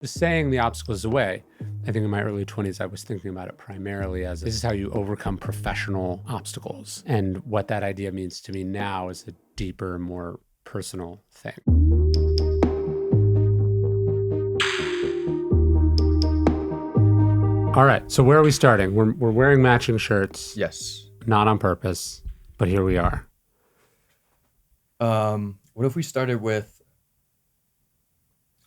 The saying, the obstacle is the way. I think in my early 20s, I was thinking about it primarily as this is how you overcome professional obstacles. And what that idea means to me now is a deeper, more personal thing. All right. So where are we starting? We're wearing matching shirts. Yes. Not on purpose, but here we are. What if we started with,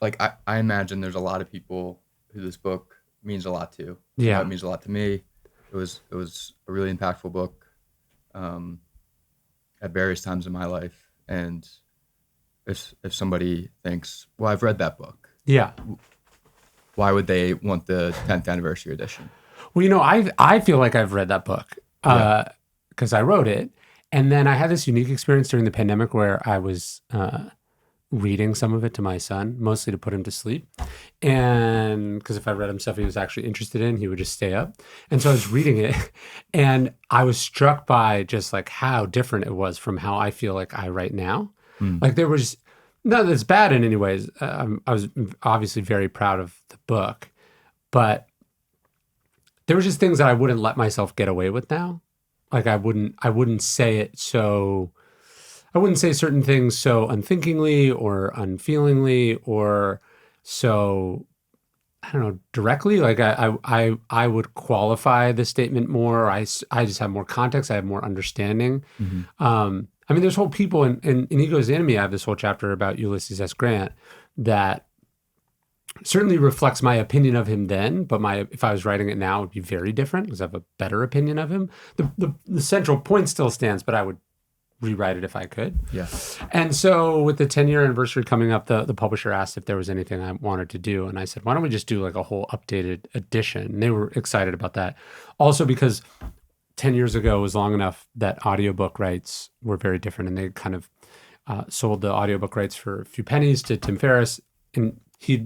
like, I imagine there's a lot of people who this book means a lot to. Yeah. It means a lot to me. It was a really impactful book at various times in my life. And if somebody thinks, well, I've read that book, Yeah. why would they want the 10th anniversary edition? Well, I feel like I've read that book because I wrote it. And then I had this unique experience during the pandemic where I was reading some of it to my son, mostly to put him to sleep. And because if I read him stuff he was actually interested in, he would just stay up. And so I was reading it and I was struck by just like how different it was from how I feel like I write now. Like there was, not that it's bad in any ways. I was obviously very proud of the book, but there were just things that I wouldn't let myself get away with now. Like I wouldn't say it so, I wouldn't say certain things so unthinkingly or unfeelingly or so, I don't know, directly. Like I would qualify the statement more. I just have more context. I have more understanding. I mean, there's whole people in Ego's Enemy. I have this whole chapter about Ulysses S. Grant that certainly reflects my opinion of him then, but if I was writing it now, it would be very different because I have a better opinion of him. The central point still stands, but I would rewrite it if I could. Yeah. And so with the 10-year anniversary coming up, the publisher asked if there was anything I wanted to do. And I said, why don't we just do like a whole updated edition? And they were excited about that. Also because 10 years ago was long enough that audiobook rights were very different. And they kind of sold the audiobook rights for a few pennies to Tim Ferriss. And he's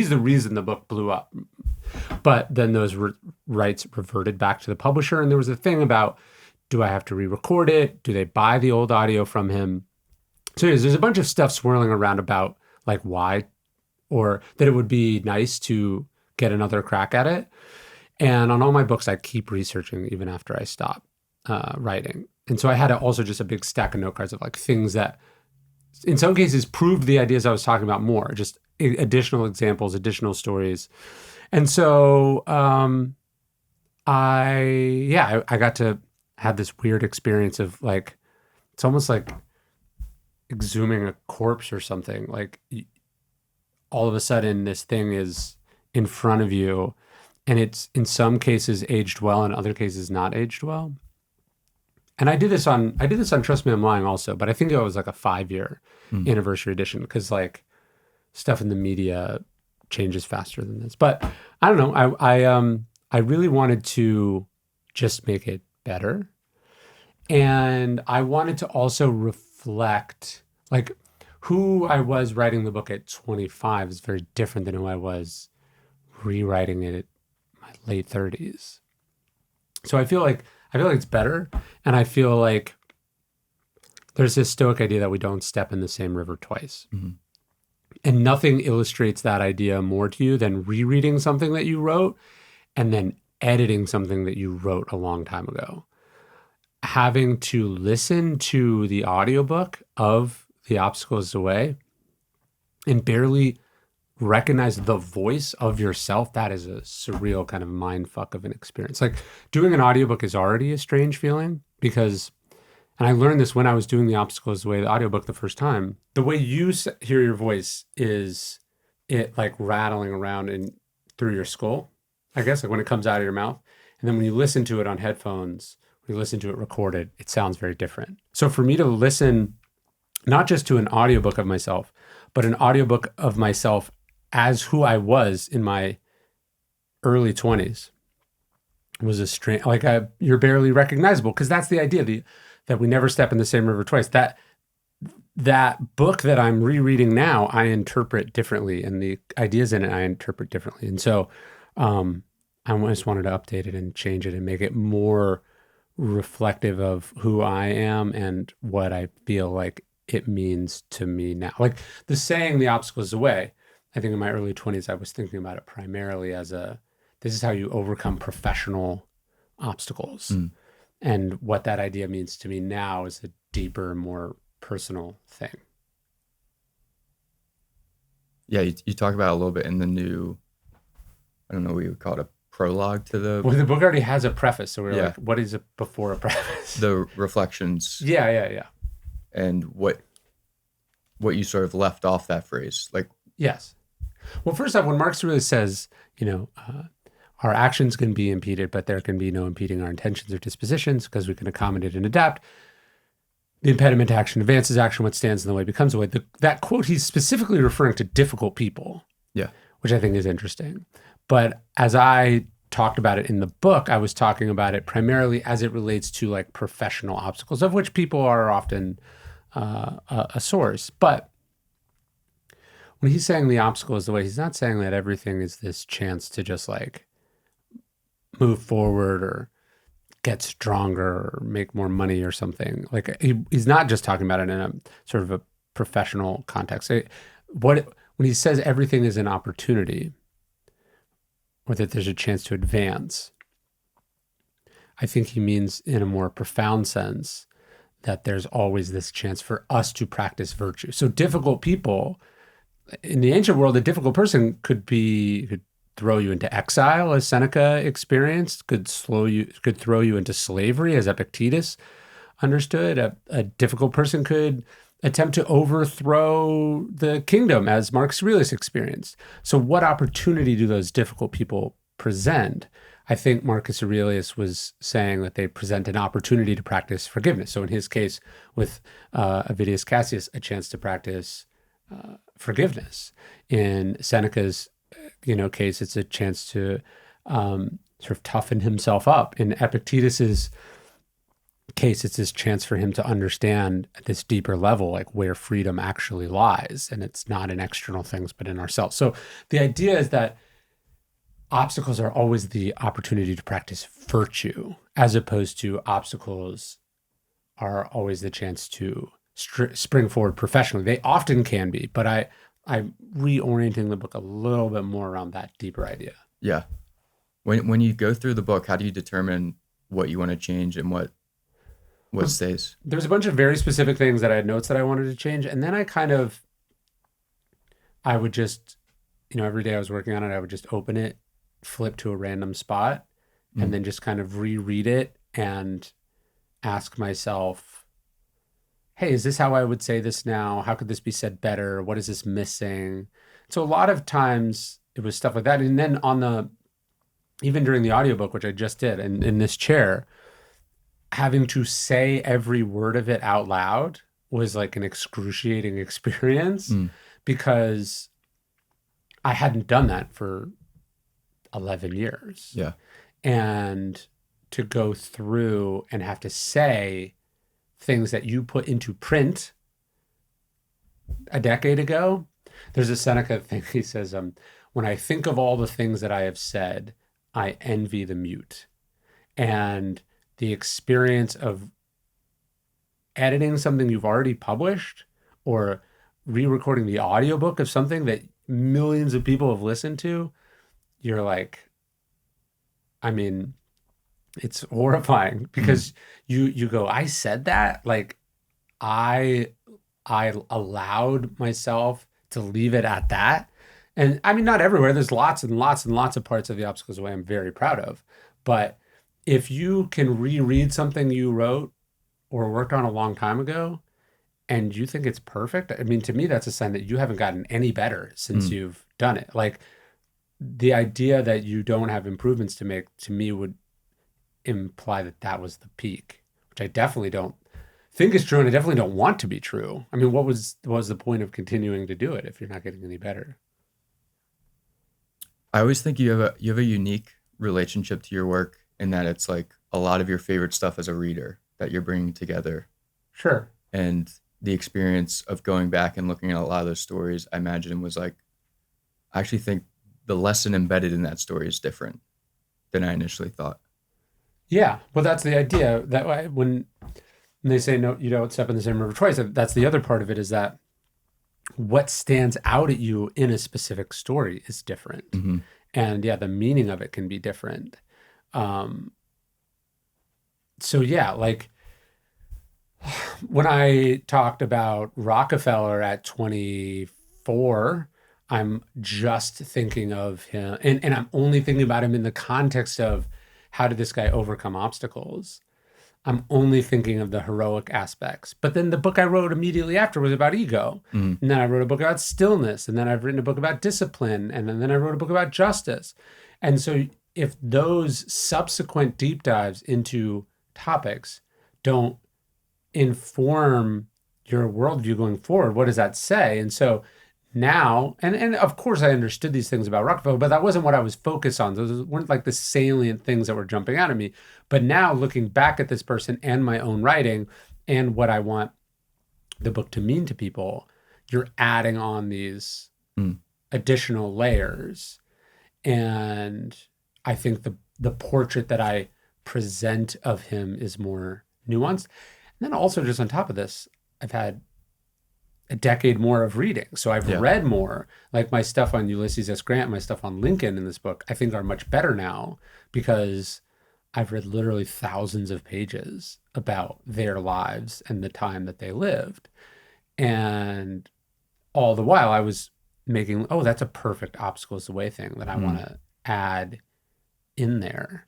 the reason the book blew up. But then those rights reverted back to the publisher. And there was a thing about, do I have to re-record it? Do they buy the old audio from him? So there's a bunch of stuff swirling around about like why, or that it would be nice to get another crack at it. And on all my books, I keep researching even after I stop writing. And so I had also just a big stack of note cards of like things that in some cases proved the ideas I was talking about more, just additional examples, additional stories. And so I got to have this weird experience of like, it's almost like exhuming a corpse or something. Like all of a sudden this thing is in front of you and it's in some cases aged well, in other cases not aged well. And I did this on Trust Me, I'm Lying also, but I think it was like a 5-year anniversary edition because like stuff in the media changes faster than this. But I don't know. I really wanted to just make it better. And I wanted to also reflect like who I was writing the book at 25 is very different than who I was rewriting it at my late 30s. So I feel like it's better. And I feel like there's this Stoic idea that we don't step in the same river twice. And nothing illustrates that idea more to you than rereading something that you wrote and then editing something that you wrote a long time ago. Having to listen to the audiobook of The Obstacle is the Way and barely recognize the voice of yourself, that is a surreal kind of mind fuck of an experience. Like doing an audiobook is already a strange feeling because, and I learned this when I was doing The Obstacle is the Way, the audiobook the first time, the way you hear your voice is it like rattling around through your skull, I guess, like when it comes out of your mouth. And then when you listen to it on headphones, when you listen to it recorded, it sounds very different. So for me to listen, not just to an audiobook of myself, but an audiobook of myself as who I was in my early 20s was a strange, like you're barely recognizable because that's the idea that we never step in the same river twice. That book that I'm rereading now, I interpret differently, and the ideas in it I interpret differently. And so I just wanted to update it and change it and make it more reflective of who I am and what I feel like it means to me now. Like the saying, the obstacle is the way. I think in my early 20s, I was thinking about it primarily as this is how you overcome professional obstacles. Mm. And what that idea means to me now is a deeper, more personal thing. Yeah, you talk about it a little bit in the new, I don't know what you would call it, a prologue to the Well, the book already has a preface. So we're Yeah. like, what is it before a preface? the reflections Yeah. and what you sort of left off that phrase. Like, Yes. Well, first off, when Marx really says, our actions can be impeded, but there can be no impeding our intentions or dispositions because we can accommodate and adapt. The impediment to action advances action. What stands in the way becomes a way. That quote, he's specifically referring to difficult people, yeah. which I think is interesting. But as I talked about it in the book, I was talking about it primarily as it relates to like professional obstacles, of which people are often a source. But when he's saying the obstacle is the way, he's not saying that everything is this chance to just like move forward or get stronger or make more money or something. Like he's not just talking about it in a sort of a professional context. When he says everything is an opportunity or that there's a chance to advance, I think he means in a more profound sense that there's always this chance for us to practice virtue. So difficult people, in the ancient world, a difficult person could throw you into exile, as Seneca experienced, could throw you into slavery, as Epictetus understood. A difficult person could attempt to overthrow the kingdom, as Marcus Aurelius experienced. So what opportunity do those difficult people present? I think Marcus Aurelius was saying that they present an opportunity to practice forgiveness. So in his case, with Avidius Cassius, a chance to practice forgiveness. In Seneca's case, it's a chance to sort of toughen himself up. In Epictetus's case, it's this chance for him to understand at this deeper level, like where freedom actually lies. And it's not in external things, but in ourselves. So the idea is that obstacles are always the opportunity to practice virtue, as opposed to obstacles are always the chance to spring forward professionally. They often can be, but I'm reorienting the book a little bit more around that deeper idea. Yeah. When you go through the book, how do you determine what you want to change and what stays? There's a bunch of very specific things that I had notes that I wanted to change. And then I would just, every day I was working on it, I would just open it, flip to a random spot, and then just kind of reread it and ask myself, hey, is this how I would say this now? How could this be said better? What is this missing? So a lot of times it was stuff like that. And then even during the audiobook, which I just did, and in this chair, having to say every word of it out loud was like an excruciating experience because I hadn't done that for 11 years. Yeah. And to go through and have to say things that you put into print a decade ago. There's a Seneca thing. He says, when I think of all the things that I have said, I envy the mute. And the experience of editing something you've already published or re-recording the audiobook of something that millions of people have listened to, you're like, it's horrifying because you go, I said that, like I allowed myself to leave it at that. And not everywhere. There's lots and lots and lots of parts of The Obstacles Away I'm very proud of. But if you can reread something you wrote or worked on a long time ago and you think it's perfect, to me, that's a sign that you haven't gotten any better since you've done it. Like the idea that you don't have improvements to make, to me, would imply that was the peak, which I definitely don't think is true, and I definitely don't want to be true. What was the point of continuing to do it if you're not getting any better? I always think you have a unique relationship to your work in that it's like a lot of your favorite stuff as a reader that you're bringing together. Sure. And the experience of going back and looking at a lot of those stories, I imagine was like, I actually think the lesson embedded in that story is different than I initially thought. Yeah, well, that's the idea. That when they say no, you don't step in the same river twice. That's the other part of it, is that what stands out at you in a specific story is different. Mm-hmm. And yeah, the meaning of it can be different. So yeah, like when I talked about Rockefeller at 24, I'm just thinking of him, and I'm only thinking about him in the context of how did this guy overcome obstacles? I'm only thinking of the heroic aspects. But then the book I wrote immediately after was about ego. Mm-hmm. And then I wrote a book about stillness. And then I've written a book about discipline. And then I wrote a book about justice. And so if those subsequent deep dives into topics don't inform your worldview going forward, what does that say? And so now, and of course I understood these things about Rockefeller, but that wasn't what I was focused on. Those weren't like the salient things that were jumping out at me. But now looking back at this person and my own writing and what I want the book to mean to people, you're adding on these additional layers. And I think the portrait that I present of him is more nuanced. And then also just on top of this, I've had a decade more of reading. So I've read more. Like my stuff on Ulysses S. Grant, my stuff on Lincoln in this book, I think are much better now because I've read literally thousands of pages about their lives and the time that they lived. And all the while I was making, oh, that's a perfect obstacles the way thing that I want to add in there.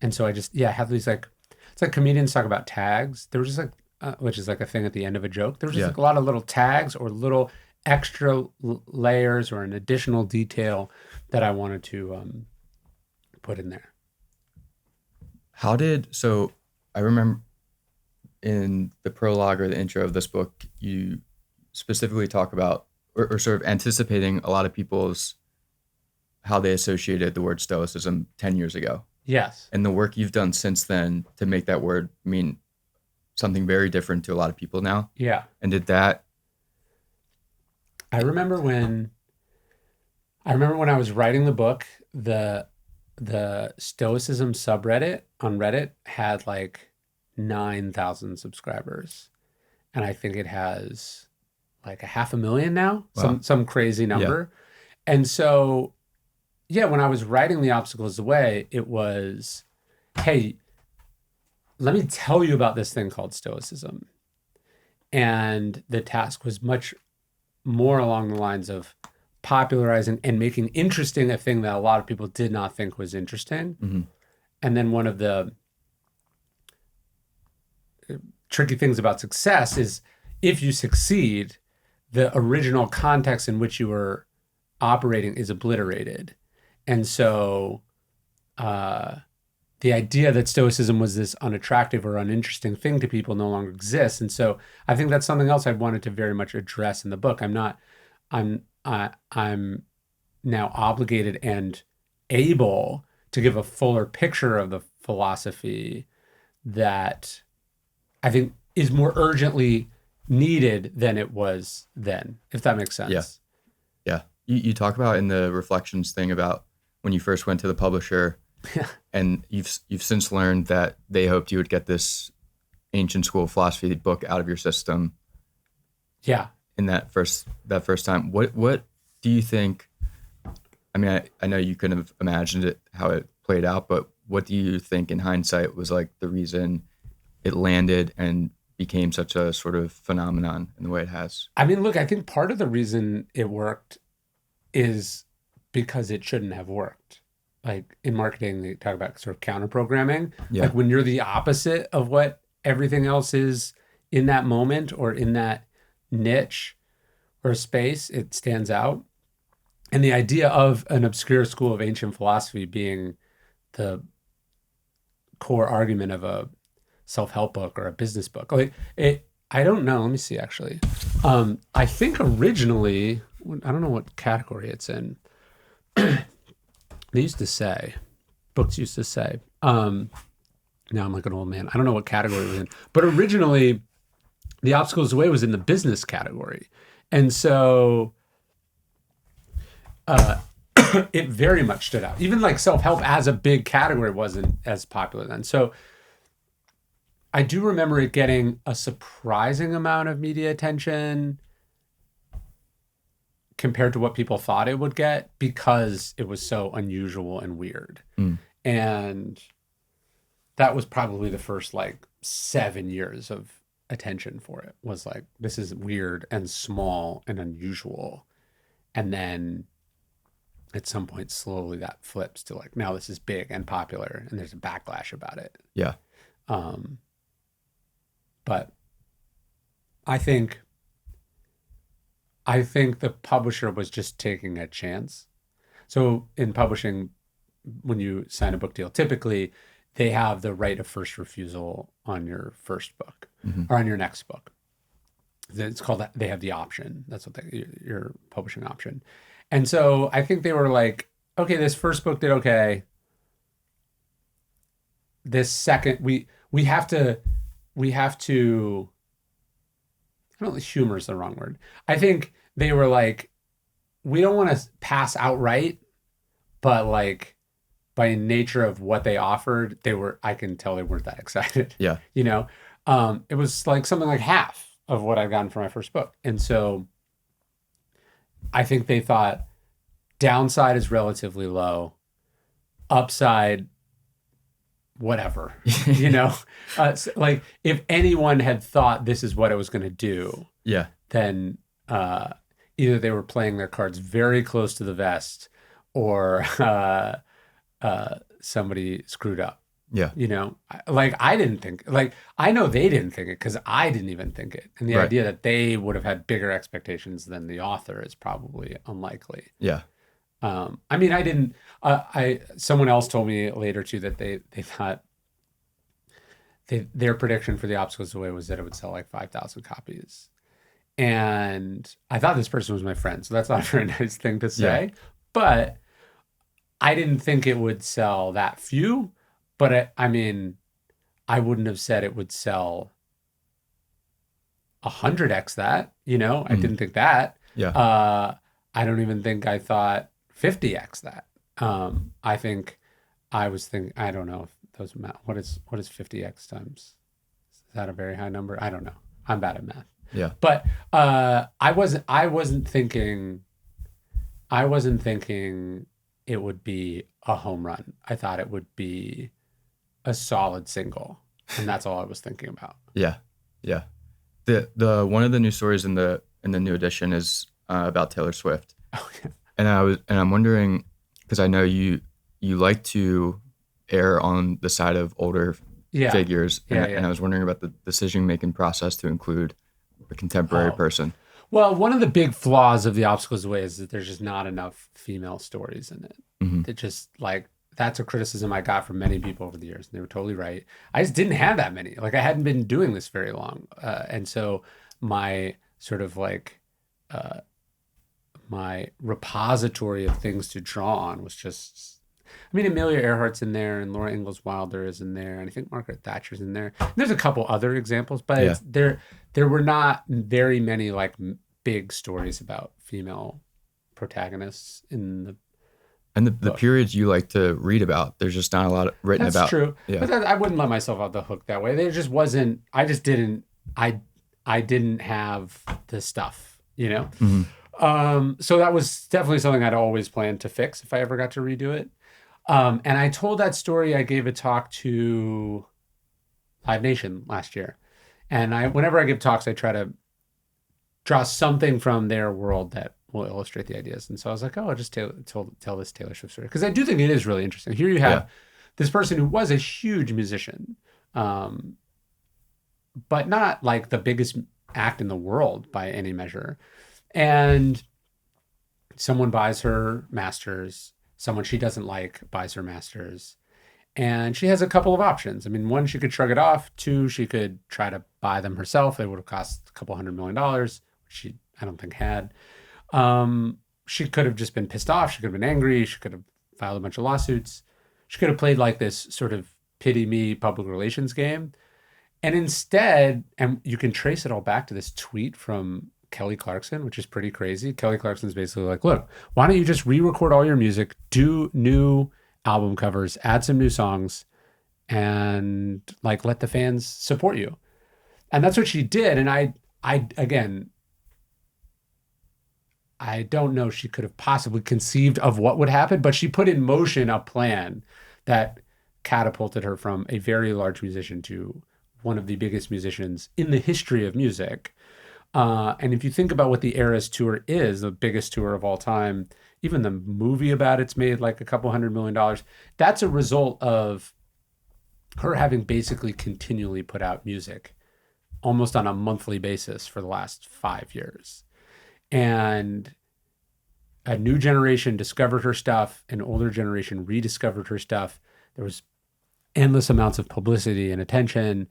And so I just, have these like, it's like comedians talk about tags. There was just like, which is like a thing at the end of a joke. There was just like a lot of little tags or little extra layers or an additional detail that I wanted to put in there. So I remember in the prologue or the intro of this book, you specifically talk about or sort of anticipating a lot of people's how they associated the word Stoicism 10 years ago. Yes. And the work you've done since then to make that word mean something very different to a lot of people now. Yeah. And did that... I remember when I was writing the book, the Stoicism subreddit on Reddit had like 9,000 subscribers. And I think it has like 500,000 now, some crazy number. Yeah. And so, when I was writing The Obstacles Away, it was, hey, let me tell you about this thing called Stoicism. And the task was much more along the lines of popularizing and making interesting a thing that a lot of people did not think was interesting. Mm-hmm. And then one of the tricky things about success is if you succeed, the original context in which you were operating is obliterated. And so the idea that Stoicism was this unattractive or uninteresting thing to people no longer exists. And so I think that's something else I wanted to very much address in the book. I'm now obligated and able to give a fuller picture of the philosophy that I think is more urgently needed than it was then, if that makes sense. Yeah. You talk about in the reflections thing about when you first went to the publisher and you've since learned that they hoped you would get this ancient school of philosophy book out of your system. Yeah. In that first time, what do you think? I mean, I know you couldn't have imagined it, how it played out, but what do you think in hindsight was like the reason it landed and became such a sort of phenomenon in the way it has? I mean, look, I think part of the reason it worked is because it shouldn't have worked. Like in marketing, they talk about sort of counter programming. Yeah. Like when you're the opposite of what everything else is in that moment or in that niche or space, it stands out. And the idea of an obscure school of ancient philosophy being the core argument of a self-help book or a business book. Like I don't know. Let me see, actually. I think originally, I don't know what category it's in. They used to say, books used to say, now I'm like an old man. I don't know what category it was in. But originally, The Obstacles Away was in the business category. And so it very much stood out. Even like self-help as a big category wasn't as popular then. So I do remember it getting a surprising amount of media attention compared to what people thought it would get because it was so unusual and weird. Mm. And that was probably the first like 7 years of attention for it, was like, this is weird and small and unusual. And then at some point, slowly that flips to like, now this is big and popular and there's a backlash about it. Yeah. But I think the publisher was just taking a chance. So in publishing, when you sign a book deal, typically they have the right of first refusal on your first book or on your next book. It's called, they have the option. That's what your publishing option. And so I think they were like, okay, this first book did okay. This second, we have to, I don't know, humor is the wrong word. I think they were like, we don't want to pass outright, but like by nature of what they offered, I can tell they weren't that excited. Yeah. You know, it was like something like half of what I've gotten for my first book. And so I think they thought downside is relatively low, upside, whatever, you know, so like if anyone had thought this is what it was going to do, yeah, then either they were playing their cards very close to the vest or somebody screwed up. Yeah. You know, like I didn't think, like I know they didn't think it because I didn't even think it. And the Right. idea that they would have had bigger expectations than the author is probably unlikely. Yeah. I mean, I didn't, someone else told me later too that they thought their prediction for The Obstacles Away was that it would sell like 5,000 copies. And I thought this person was my friend, so that's not a very nice thing to say. Yeah. But I didn't think it would sell that few. But I mean, I wouldn't have said it would sell 100x that, you know, I didn't think that. Yeah. I don't even think I thought 50x that. I think I was thinking, I don't know if those math, what is 50x times? Is that a very high number? I don't know. I'm bad at math. Yeah. But I wasn't thinking it would be a home run. I thought it would be a solid single, and that's all I was thinking about. Yeah. Yeah. The one of the new stories in the new edition is about Taylor Swift. Oh yeah. And I'm wondering, because I know you like to err on the side of older figures, and I was wondering about the decision-making process to include a contemporary person. Well, one of the big flaws of The Obstacles Away is that there's just not enough female stories in it. That just like, that's a criticism I got from many people over the years, and they were totally right. I just didn't have that many. Like I hadn't been doing this very long, and so my sort of like my repository of things to draw on was just, I mean, Amelia Earhart's in there, and Laura Ingalls Wilder is in there, and I think Margaret Thatcher's in there. And there's a couple other examples, but there were not very many like big stories about female protagonists in the. And the periods you like to read about, there's just not a lot written about. That's true. Yeah. But I wouldn't let myself off the hook that way. There just wasn't, I didn't have the stuff, you know? So that was definitely something I'd always planned to fix if I ever got to redo it. And I told that story, I gave a talk to Live Nation last year. And whenever I give talks, I try to draw something from their world that will illustrate the ideas. And so I was like, oh, I'll just tell this Taylor Swift story. Because I do think it is really interesting. Here you have this person who was a huge musician, but not like the biggest act in the world by any measure. And someone buys her masters. Someone she doesn't like buys her masters. And she has a couple of options. I mean, one, she could shrug it off. Two, she could try to buy them herself. It would have cost a couple $100 million, which she, I don't think, had. She could have just been pissed off. She could have been angry. She could have filed a bunch of lawsuits. She could have played like this sort of pity me public relations game. And instead, and you can trace it all back to this tweet from Kelly Clarkson, which is pretty crazy. Kelly Clarkson's basically like, look, why don't you just re-record all your music, do new album covers, add some new songs, and like let the fans support you. And that's what she did. And I again, I don't know she could have possibly conceived of what would happen, but she put in motion a plan that catapulted her from a very large musician to one of the biggest musicians in the history of music. And if you think about what the Eras Tour is, the biggest tour of all time, even the movie about it's made like a couple $100 million. That's a result of her having basically continually put out music almost on a monthly basis for the last 5 years. And a new generation discovered her stuff, an older generation rediscovered her stuff. There was endless amounts of publicity and attention,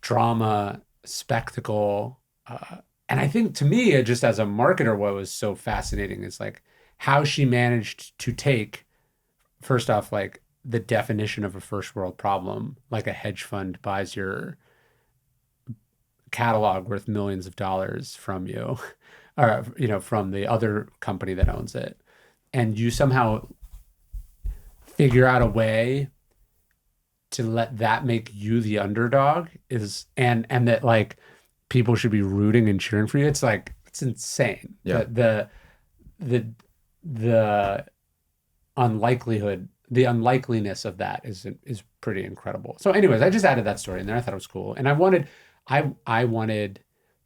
drama, spectacle. And I think to me, just as a marketer, what was so fascinating is like how she managed to take, first off, like the definition of a first world problem, like a hedge fund buys your catalog worth millions of dollars from you, or, from the other company that owns it. And you somehow figure out a way to let that make you the underdog and that like people should be rooting and cheering for you. It's like, it's insane. Yeah. The unlikeliness of that is pretty incredible. So anyways, I just added that story in there. I thought it was cool. And I wanted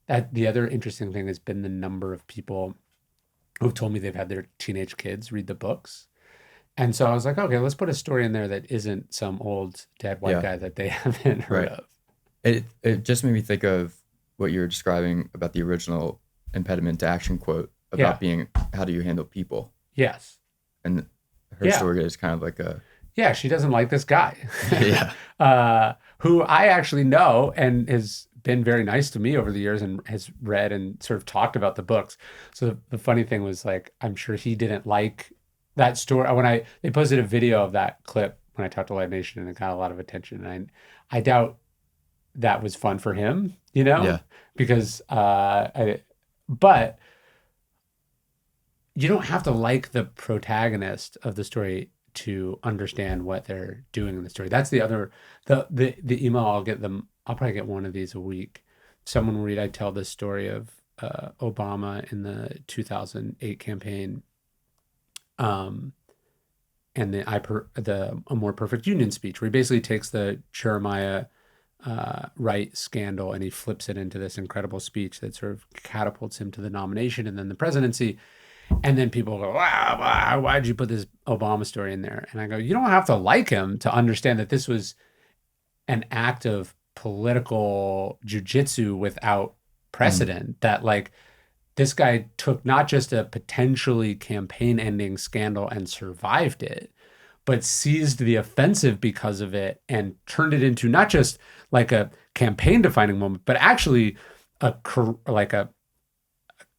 that. The other interesting thing has been the number of people who've told me they've had their teenage kids read the books. And so I was like, okay, let's put a story in there that isn't some old dead white guy that they haven't heard of. It just made me think of what you were describing about the original impediment to action quote about being, how do you handle people? Yes. And her story is kind of like she doesn't like this guy. Yeah. Who I actually know and has been very nice to me over the years and has read and sort of talked about the books. So the funny thing was, like, I'm sure he didn't like that story. When they posted a video of that clip when I talked to Live Nation, and it got a lot of attention. And I doubt that was fun for him, because but you don't have to like the protagonist of the story to understand what they're doing in the story. That's the other, the email I'll get them. I'll probably get one of these a week. Someone will read, I tell this story of Obama in the 2008 campaign, and A More Perfect Union speech, where he basically takes the Jeremiah Wright scandal and he flips it into this incredible speech that sort of catapults him to the nomination and then the presidency. And then people go, wow, why'd you put this Obama story in there? And I go, you don't have to like him to understand that this was an act of political jiujitsu without precedent. That, like, this guy took not just a potentially campaign-ending scandal and survived it, but seized the offensive because of it and turned it into not just like a campaign-defining moment, but actually a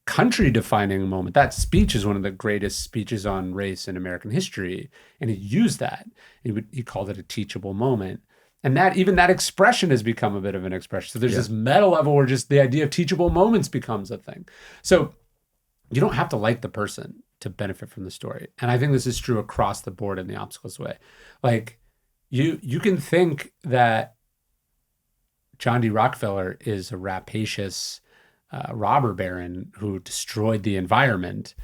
country-defining moment. That speech is one of the greatest speeches on race in American history, and he used that. He called it a teachable moment. And even that expression has become a bit of an expression. So there's this meta level where just the idea of teachable moments becomes a thing. So you don't have to like the person to benefit from the story. And I think this is true across the board in The Obstacles Way. Like, you can think that John D. Rockefeller is a rapacious robber baron who destroyed the environment,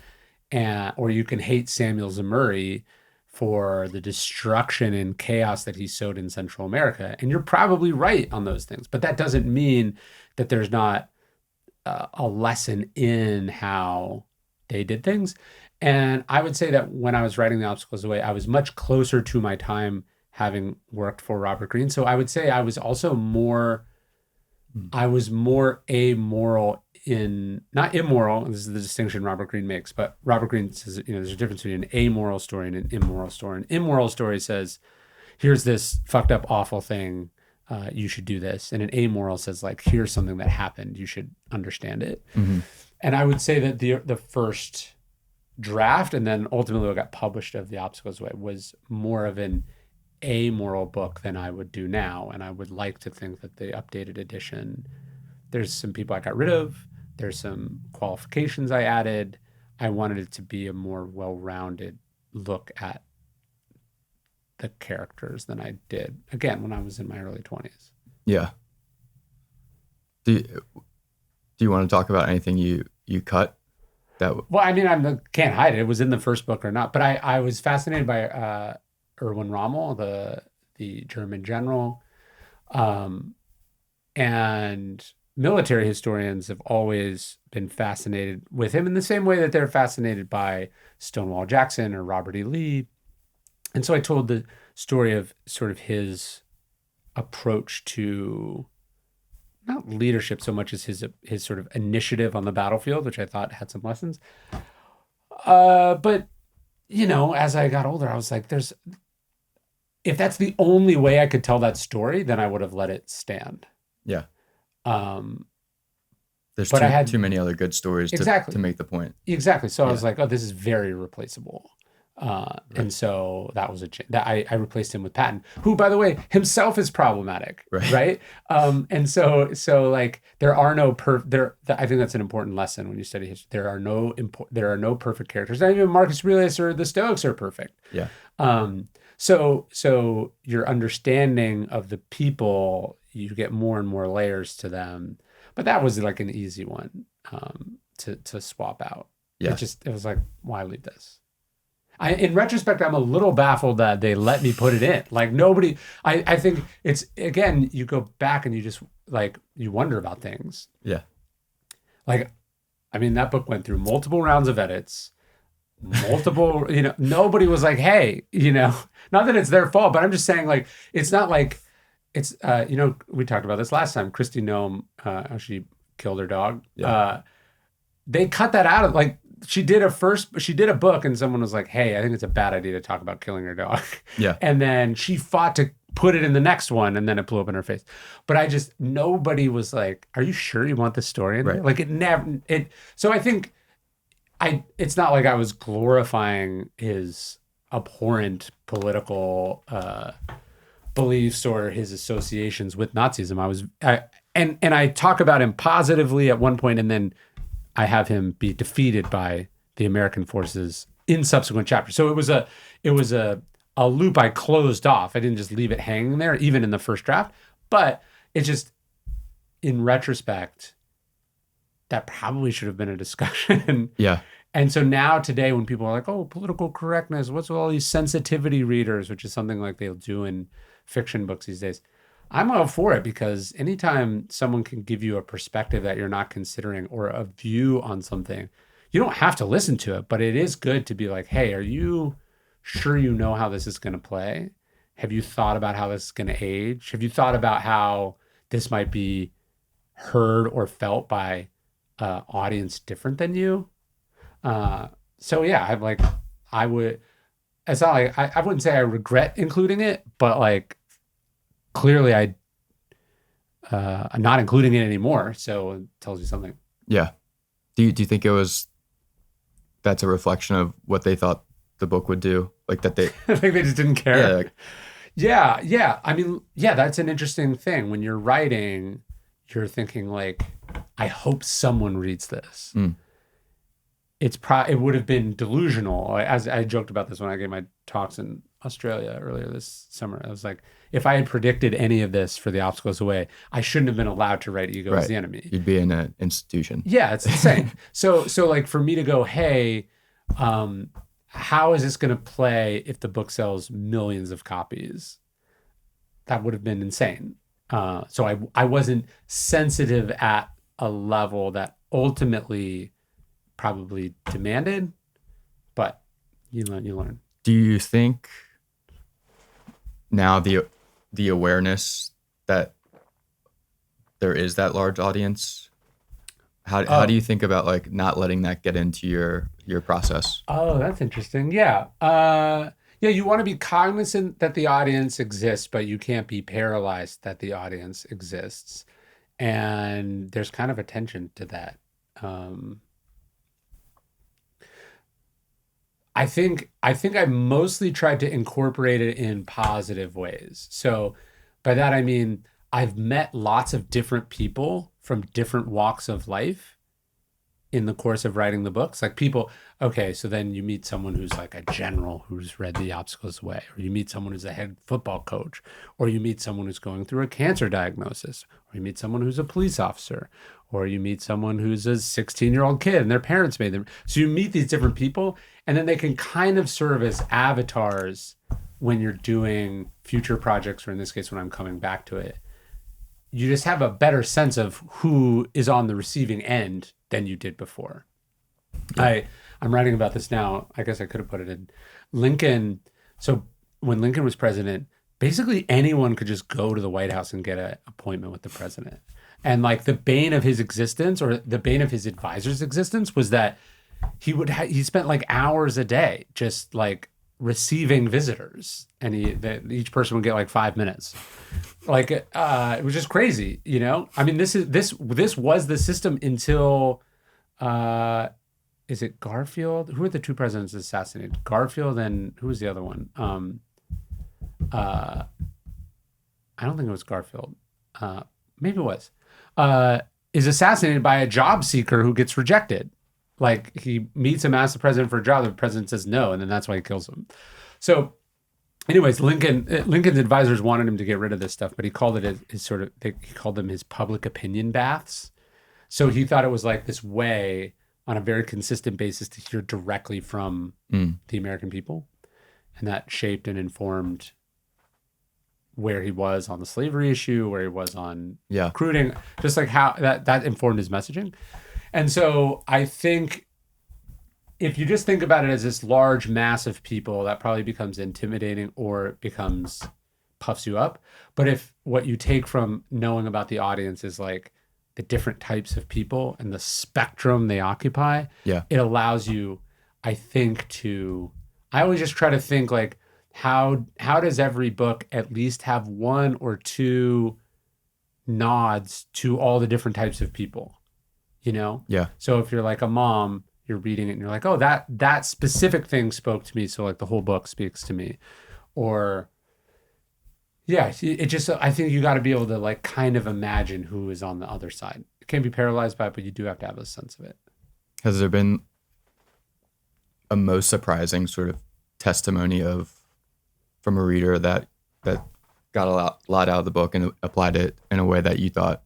or you can hate Samuel Zemurray for the destruction and chaos that he sowed in Central America. And you're probably right on those things. But that doesn't mean that there's not a lesson in how they did things. And I would say that when I was writing The Obstacles Away, I was much closer to my time having worked for Robert Greene. So I would say I was also more amoral not immoral, this is the distinction Robert Greene makes, but Robert Greene says, there's a difference between an amoral story and an immoral story. An immoral story says, here's this fucked up, awful thing, you should do this. And an amoral says, like, here's something that happened, you should understand it. Mm-hmm. And I would say that the first draft, and then ultimately what got published of The Obstacles Way, was more of an amoral book than I would do now. And I would like to think that the updated edition, there's some people I got rid of, there's some qualifications I added. I wanted it to be a more well-rounded look at the characters than I did, again, when I was in my early 20s. Yeah. Do you want to talk about anything you cut? Well, I mean, I can't hide it. It was in the first book or not, but I was fascinated by Erwin Rommel, the German general, um, and military historians have always been fascinated with him in the same way that they're fascinated by Stonewall Jackson or Robert E. Lee. And so I told the story of sort of his approach to not leadership so much as his sort of initiative on the battlefield, which I thought had some lessons. But as I got older, I was like, if that's the only way I could tell that story, then I would have let it stand. Yeah. Um, There's but I had too many other good stories exactly to make the point. exactly. So I Yeah. was like, oh, this is very replaceable. And so that was a change that I replaced him with Patton, who, by the way, himself is problematic, Right. right? And so like there are no I think that's an important lesson when you study history. There are no perfect characters. Not even Marcus Aurelius or the Stoics are perfect. Yeah. So your understanding of the people, you get more and more layers to them. But that was like an easy one to swap out. Yeah. It was like, why leave this? In retrospect, I'm a little baffled that they let me put it in. Like nobody, I think it's, again, you go back and you just like, you wonder about things. Yeah. Like, I mean, that book went through multiple rounds of edits, multiple, nobody was like, hey, not that it's their fault, but I'm just saying like, it's not like it's, we talked about this last time, Christy Nome, how she killed her dog. Yeah. They cut that out of like, she did a book and someone was like, hey, I think it's a bad idea to talk about killing her dog. Yeah. And then she fought to put it in the next one and then it blew up in her face. But nobody was like, are you sure you want this story in there? Like so I think it's not like I was glorifying his abhorrent political beliefs or his associations with Nazism. And I talk about him positively at one point and then I have him be defeated by the American forces in subsequent chapters. So it was a loop I closed off. I didn't just leave it hanging there, even in the first draft. But it's just, in retrospect, that probably should have been a discussion. Yeah. And so now today, when people are like, "Oh, political correctness," what's with all these sensitivity readers, which is something like they'll do in fiction books these days. I'm all for it because anytime someone can give you a perspective that you're not considering or a view on something, you don't have to listen to it, but it is good to be like, hey, are you sure you know how this is going to play? Have you thought about how this is going to age? Have you thought about how this might be heard or felt by an audience different than you? So yeah, it's not like, I wouldn't say I regret including it, but like, clearly I'm not including it anymore, so it tells you something. Yeah. Do you think that's a reflection of what they thought the book would do? Like that they I think they just didn't care. Yeah. Yeah. I mean, yeah, that's an interesting thing. When you're writing, you're thinking like, I hope someone reads this. It would have been delusional. As I joked about this when I gave my talks in Australia earlier this summer. I was like, if I had predicted any of this for The Obstacle Is the Way, I shouldn't have been allowed to write Ego as the Enemy. You'd be in an institution. Yeah, it's insane. So like for me to go, hey, how is this going to play if the book sells millions of copies? That would have been insane. So I wasn't sensitive at a level that ultimately probably demanded, but you learn. Do you think now the awareness that there is that large audience, how do you think about like not letting that get into your process? Oh, that's interesting. Yeah. You want to be cognizant that the audience exists, but you can't be paralyzed that the audience exists. And there's kind of a tension to that. I think I mostly tried to incorporate it in positive ways. So by that, I mean, I've met lots of different people from different walks of life. in the course of writing the books. Like people, okay, so then you meet someone who's like a general who's read The Obstacles Away, or you meet someone who's a head football coach, or you meet someone who's going through a cancer diagnosis, or you meet someone who's a police officer, or you meet someone who's a 16-year-old kid and their parents made them. So you meet these different people, and then they can kind of serve as avatars when you're doing future projects, or in this case, when I'm coming back to it. You just have a better sense of who is on the receiving end than you did before. Yeah. I'm writing about this now. I guess I could have put it in Lincoln. So when Lincoln was president, basically anyone could just go to the White House and get an appointment with the president. And like the bane of his existence, or the bane of his advisor's existence, was that he spent like hours a day just like receiving visitors, and each person would get like 5 minutes. Like it was just crazy, you know. I mean, this was the system until is it Garfield? Who were the two presidents assassinated? Garfield, and who was the other one? I don't think it was Garfield. Maybe it was. Is assassinated by a job seeker who gets rejected. Like he meets him, asks the president for a job, the president says no, and then that's why he kills him. So anyways, Lincoln's advisors wanted him to get rid of this stuff, but he called it he called them his public opinion baths. So he thought it was like this way on a very consistent basis to hear directly from the American people. And that shaped and informed where he was on the slavery issue, where he was on recruiting, just like how that informed his messaging. And so I think if you just think about it as this large mass of people, that probably becomes intimidating, or it becomes puffs you up. But if what you take from knowing about the audience is like the different types of people and the spectrum they occupy, it allows you, I think, I always just try to think like, how does every book at least have one or two nods to all the different types of people? You know? Yeah. So if you're like a mom, you're reading it and you're like, oh, that specific thing spoke to me. So like the whole book speaks to me. Or it just, I think you got to be able to like kind of imagine who is on the other side. You can't be paralyzed by it, but you do have to have a sense of it. Has there been a most surprising sort of testimony from a reader that got a lot out of the book and applied it in a way that you thought?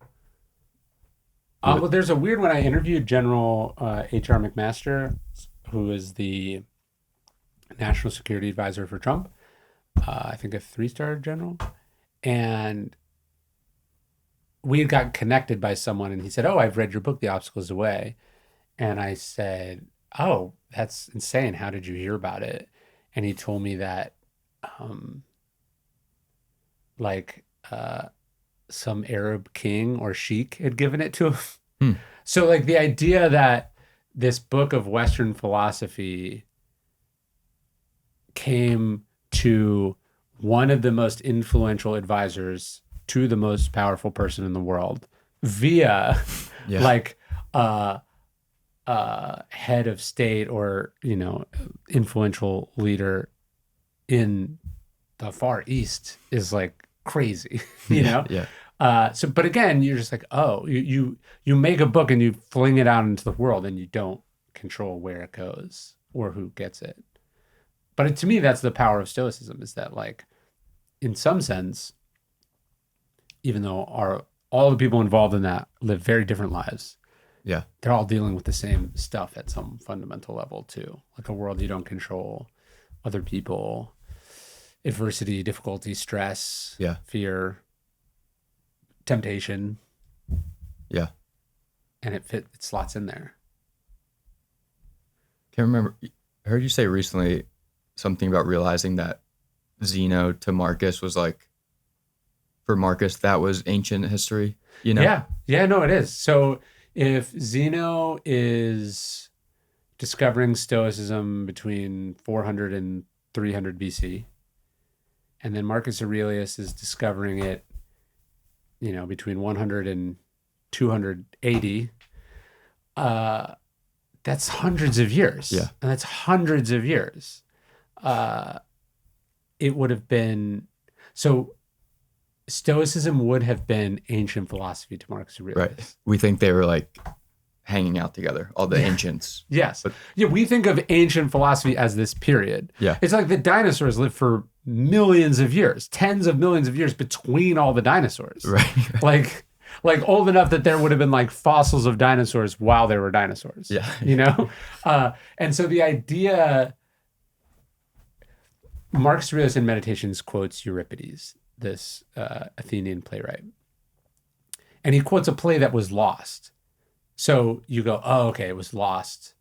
Well, there's a weird one. I interviewed General H.R. McMaster, who is the national security advisor for Trump. I think a 3-star general. And we had gotten connected by someone, and he said, oh, I've read your book, The Obstacles Away. And I said, oh, that's insane. How did you hear about it? And he told me that some Arab king or sheik had given it to him. So like the idea that this book of Western philosophy came to one of the most influential advisors to the most powerful person in the world via like head of state, or, you know, influential leader in the Far East is like crazy, you know? But again, you're just like, oh, you make a book and you fling it out into the world, and you don't control where it goes or who gets it. But to me, that's the power of Stoicism, is that like, in some sense, even though all the people involved in that live very different lives, they're all dealing with the same stuff at some fundamental level too. Like a world you don't control, other people, adversity, difficulty, stress, fear, temptation. And it slots in there. Can't remember. I heard you say recently something about realizing that Zeno to Marcus was like, for Marcus, that was ancient history, you know? No, it is. So if Zeno is discovering Stoicism between 400 and 300 BC, and then Marcus Aurelius is discovering it, you know, between 100 and 280, that's hundreds of years. And that's hundreds of years. It would have been, so Stoicism would have been ancient philosophy to Marcus Aurelius. Right. We think they were like hanging out together, all the ancients. Yes. But, Yeah, we think of ancient philosophy as this period. Yeah. It's like the dinosaurs lived for millions of years, tens of millions of years between all the dinosaurs. right. Like old enough that there would have been like fossils of dinosaurs while there were dinosaurs. Yeah. You know? And so the idea, Marcus Aurelius in Meditations quotes Euripides, this Athenian playwright. And he quotes a play that was lost. So you go, oh, okay, it was lost.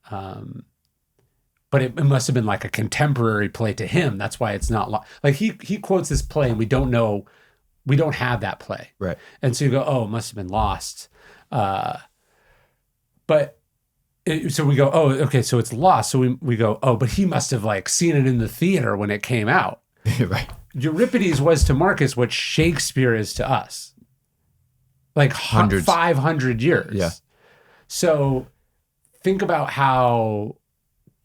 But it must have been like a contemporary play to him. That's why it's not lost. Like he quotes this play and we don't have that play. Right. And so you go, oh, it must have been lost. So we go, oh, okay, so it's lost. So we go, oh, but he must have like seen it in the theater when it came out. Right. Euripides was to Marcus what Shakespeare is to us. Like hundreds, 500 years. Yeah. So think about how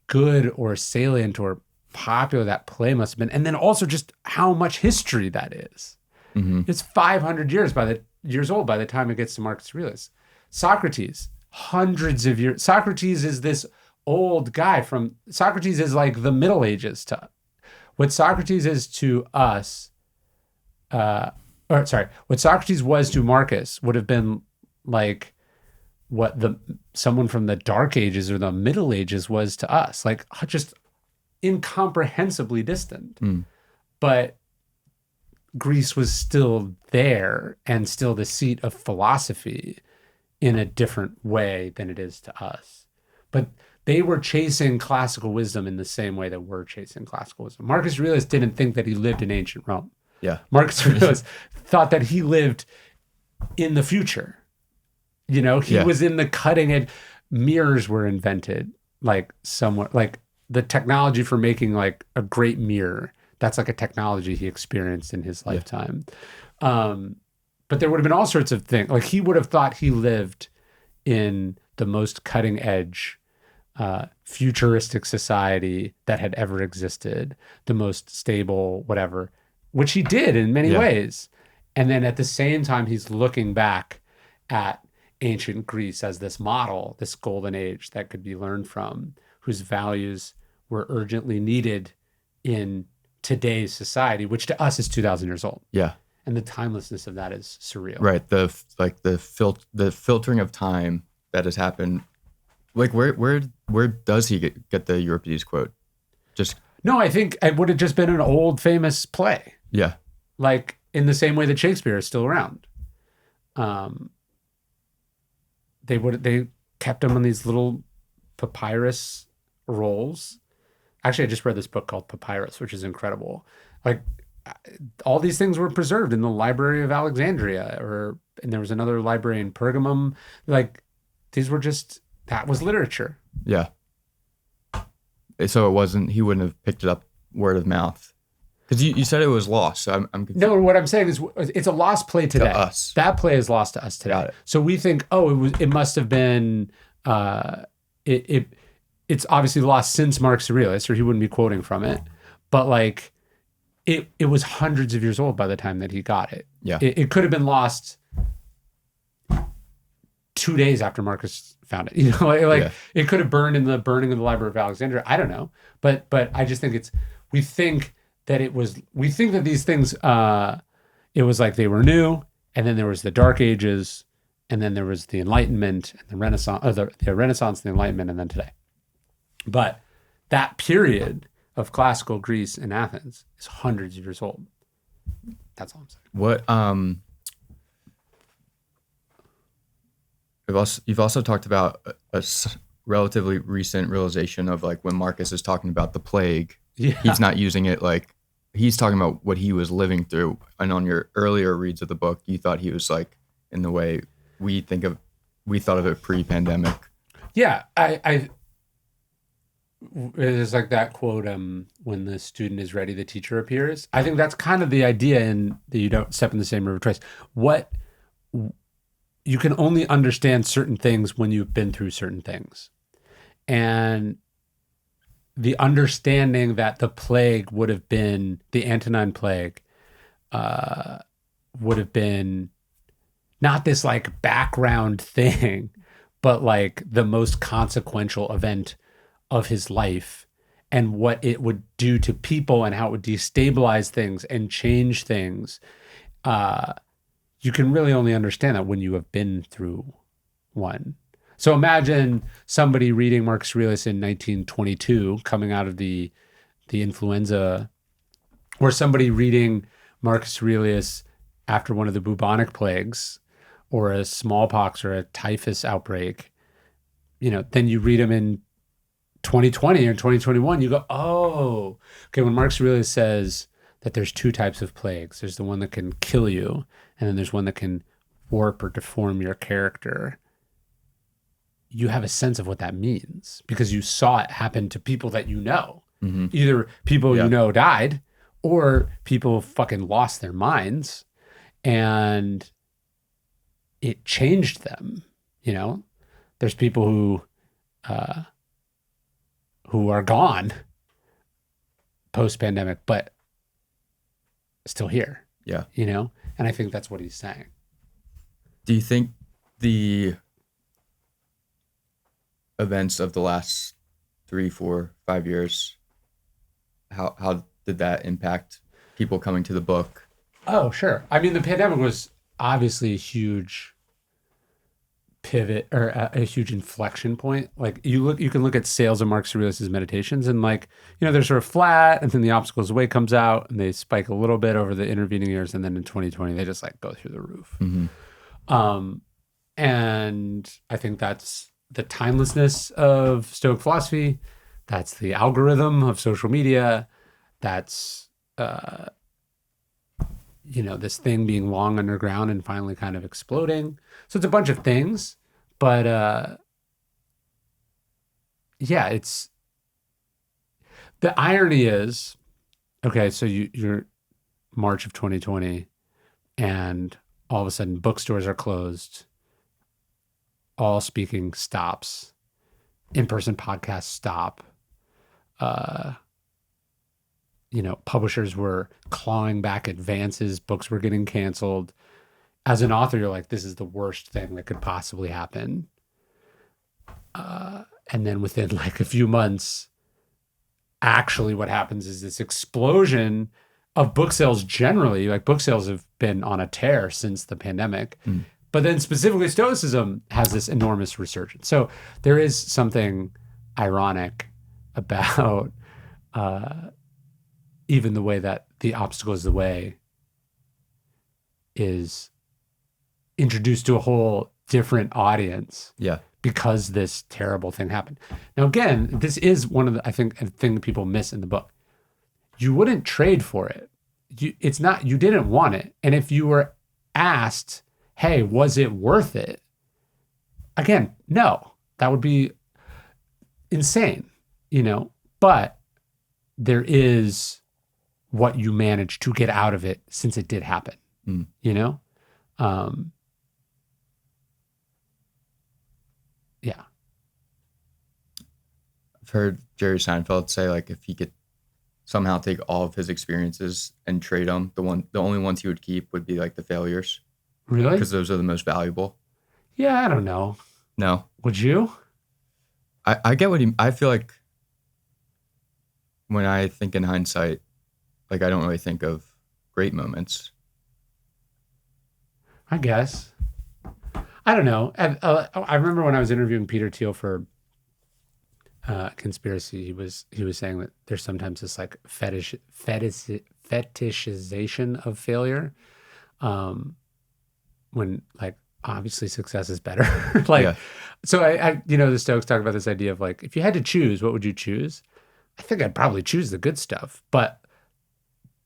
good or salient or popular that play must have been. And then also just how much history that is. Mm-hmm. It's 500 years old by the time it gets to Marcus Aurelius. Socrates, hundreds of years. Socrates is this old guy Socrates is like the Middle Ages to what Socrates is to us. What Socrates was to Marcus would have been like what someone from the Dark Ages or the Middle Ages was to us, like just incomprehensibly distant. But Greece was still there and still the seat of philosophy in a different way than it is to us. But they were chasing classical wisdom in the same way that we're chasing classical wisdom. Marcus Aurelius didn't think that he lived in ancient Rome. Yeah. Marcus Aurelius thought that he lived in the future. You know, he was in the cutting edge. Mirrors were invented like somewhere, like the technology for making like a great mirror. That's like a technology he experienced in his lifetime. But there would have been all sorts of things. Like he would have thought he lived in the most cutting edge, futuristic society that had ever existed, the most stable, whatever, which he did in many ways. And then at the same time, he's looking back at ancient Greece as this model, this golden age that could be learned from, whose values were urgently needed in today's society, which to us is 2,000 years old. Yeah. And the timelessness of that is surreal. Right. The filtering of time that has happened. Like where does he get the Euripides quote? Just no, I think it would have just been an old famous play. Yeah. Like in the same way that Shakespeare is still around. They kept them on these little papyrus rolls. Actually, I just read this book called Papyrus, which is incredible. Like all these things were preserved in the Library of Alexandria, and there was another library in Pergamum. Like that was literature. Yeah. So he wouldn't have picked it up word of mouth. Because you said it was lost. So I'm confused. No, what I'm saying is it's a lost play today. To us. That play is lost to us today. Got it. So we think, it must have been, it's obviously lost since Marcus Aurelius, or he wouldn't be quoting from it. But like, it was hundreds of years old by the time that he got it. Yeah. It could have been lost 2 days after Marcus found it. You know, it could have burned in the burning of the Library of Alexandria. I don't know. But I just think we think that these things, it was like they were new, and then there was the Dark Ages, and then there was the Enlightenment and the Renaissance, or the Renaissance, the Enlightenment, and then today. But that period of classical Greece and Athens is hundreds of years old. That's all I'm saying. What you've also talked about a relatively recent realization of like when Marcus is talking about the plague, he's not using it like he's talking about what he was living through. And on your earlier reads of the book, you thought he was like in the way we thought of it pre-pandemic. Yeah, it's like that quote, when the student is ready, the teacher appears. I think that's kind of the idea in that you don't step in the same river twice. You can only understand certain things when you've been through certain things. And the understanding that the plague would have been, the Antonine plague, would have been not this like background thing, but like the most consequential event of his life and what it would do to people and how it would destabilize things and change things. You can really only understand that when you have been through one. So imagine somebody reading Marcus Aurelius in 1922, coming out of the influenza, or somebody reading Marcus Aurelius after one of the bubonic plagues, or a smallpox or a typhus outbreak. Then you read him in 2020 or 2021, you go, oh, okay. When Marcus Aurelius says that there's two types of plagues, there's the one that can kill you, and then there's one that can warp or deform your character. You have a sense of what that means because you saw it happen to people that you know. Mm-hmm. Either people you know died, or people fucking lost their minds, and it changed them. There's people who are gone post-pandemic, but still here. Yeah. And I think that's what he's saying. Do you think the events of the last 3, 4, 5 years, how did that impact people coming to the book? Oh, sure. I mean, the pandemic was obviously a huge pivot or a huge inflection point. Like you can look at sales of Marcus Aurelius's Meditations, and like, they're sort of flat, and then the Obstacles of the Way comes out and they spike a little bit over the intervening years. And then in 2020, they just like go through the roof. Mm-hmm. And I think that's the timelessness of Stoic philosophy. That's the algorithm of social media. That's, this thing being long underground and finally kind of exploding. So it's a bunch of things, but it's, the irony is, okay, so you're March of 2020 and all of a sudden bookstores are closed. All speaking stops. In-person podcasts stop. Publishers were clawing back advances. Books were getting canceled. As an author, you're like, this is the worst thing that could possibly happen. And then within like a few months, actually what happens is this explosion of book sales generally. Like book sales have been on a tear since the pandemic. Mm. But then specifically Stoicism has this enormous resurgence. So there is something ironic about even the way that the Obstacles of the Way is introduced to a whole different audience. Yeah. Because this terrible thing happened. Now, again, this is one of the, I think, a thing that people miss in the book. You wouldn't trade for it. You didn't want it. And if you were asked, hey, was it worth it? Again, no, that would be insane, but there is what you managed to get out of it since it did happen, yeah. I've heard Jerry Seinfeld say, like, if he could somehow take all of his experiences and trade them, the only ones he would keep would be like the failures. Really? Because those are the most valuable. Yeah, I don't know. No. Would you? I get what I feel like when I think in hindsight, like I don't really think of great moments. I guess. I don't know. I remember when I was interviewing Peter Thiel for Conspiracy, he was saying that there's sometimes this like fetishization of failure. When like obviously success is better. So I the Stoics talk about this idea of like, if you had to choose, what would you choose? I think I'd probably choose the good stuff, but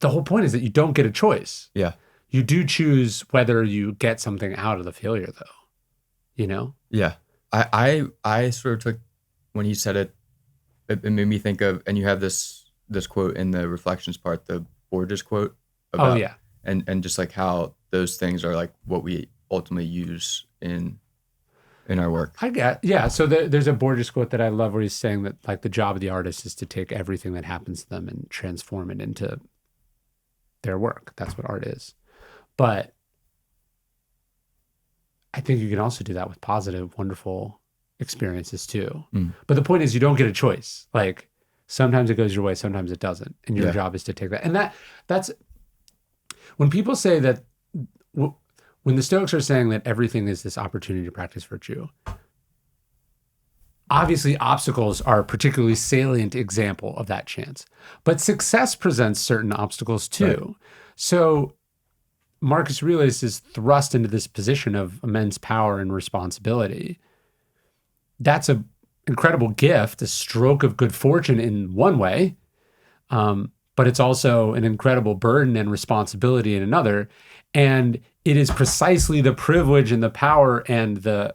the whole point is that you don't get a choice. Yeah. You do choose whether you get something out of the failure though, Yeah. I sort of took, when he said it made me think of, and you have this quote in the reflections part, the Borges quote about, and just like how those things are like what we ultimately use in our work. So there's a Borges quote that I love where he's saying that like the job of the artist is to take everything that happens to them and transform it into their work. That's what art is. But I think you can also do that with positive, wonderful experiences too. But the point is, you don't get a choice. Like sometimes it goes your way, sometimes it doesn't, and your job is to take that. And that's when people say that. When the Stoics are saying that everything is this opportunity to practice virtue, obviously obstacles are a particularly salient example of that chance. But success presents certain obstacles too. Right. So Marcus Aurelius is thrust into this position of immense power and responsibility. That's an incredible gift, a stroke of good fortune in one way, but it's also an incredible burden and responsibility in another. And it is precisely the privilege and the power and the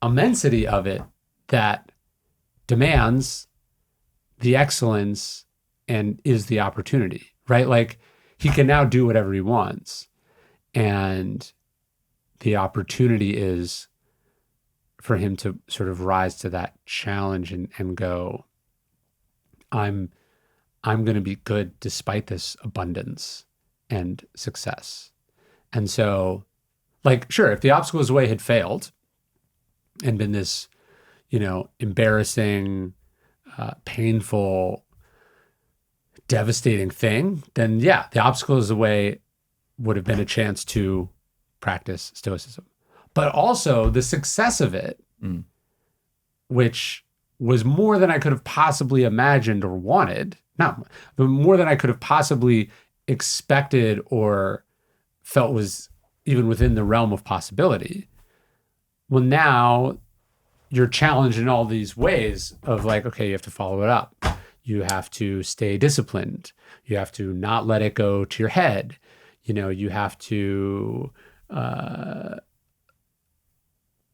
immensity of it that demands the excellence and is the opportunity, right? Like he can now do whatever he wants. And the opportunity is for him to sort of rise to that challenge and go, I'm going to be good despite this abundance and success. And so, like, sure, if the obstacles way had failed and been this, embarrassing, painful, devastating thing, then yeah, the obstacles away would have been a chance to practice Stoicism. But also the success of it, which was more than I could have possibly imagined or wanted, but more than I could have possibly expected or felt was even within the realm of possibility. Well, now you're challenged in all these ways of like, okay, you have to follow it up. You have to stay disciplined. You have to not let it go to your head. You have to,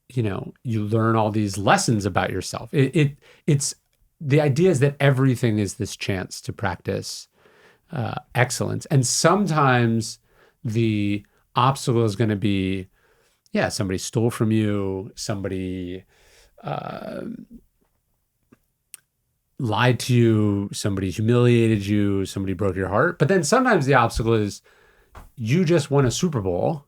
you learn all these lessons about yourself. It's the idea is that everything is this chance to practice excellence. And sometimes the obstacle is going to be, somebody stole from you, somebody lied to you, somebody humiliated you, somebody broke your heart. But then sometimes the obstacle is you just won a Super Bowl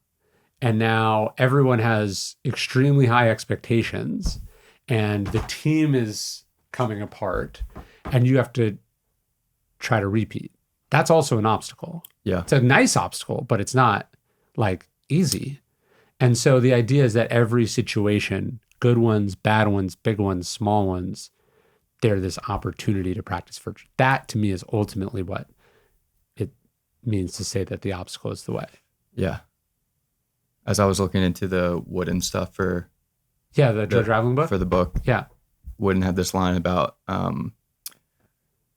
and now everyone has extremely high expectations and the team is coming apart and you have to try to repeat. That's also an obstacle. Yeah. It's a nice obstacle, but it's not like easy. And so the idea is that every situation, good ones, bad ones, big ones, small ones, they're this opportunity to practice virtue. That to me is ultimately what it means to say that the obstacle is the way. Yeah. As I was looking into the Wooden stuff for the Joe Traveling book? For the book. Yeah. Wooden had this line about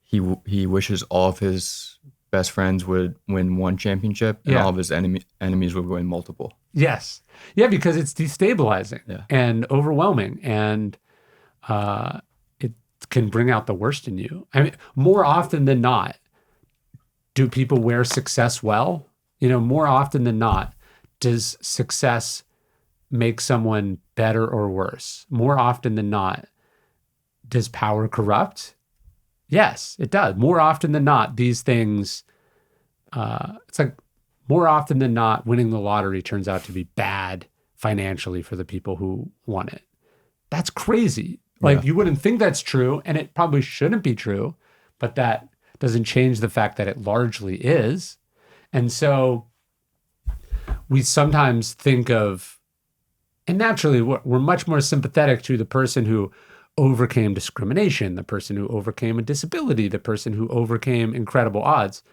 he wishes all of his best friends would win one championship and all of his enemies would win multiple. Yes. Yeah, because it's destabilizing and overwhelming and it can bring out the worst in you. I mean, more often than not, do people wear success well? More often than not, does success make someone better or worse? More often than not, does power corrupt? Yes, it does. More often than not, these things, it's like more often than not, winning the lottery turns out to be bad financially for the people who won it. That's crazy. Like you wouldn't think that's true, and it probably shouldn't be true, but that doesn't change the fact that it largely is. And so we sometimes think of, and naturally we're much more sympathetic to the person who overcame discrimination, the person who overcame a disability, the person who overcame incredible odds.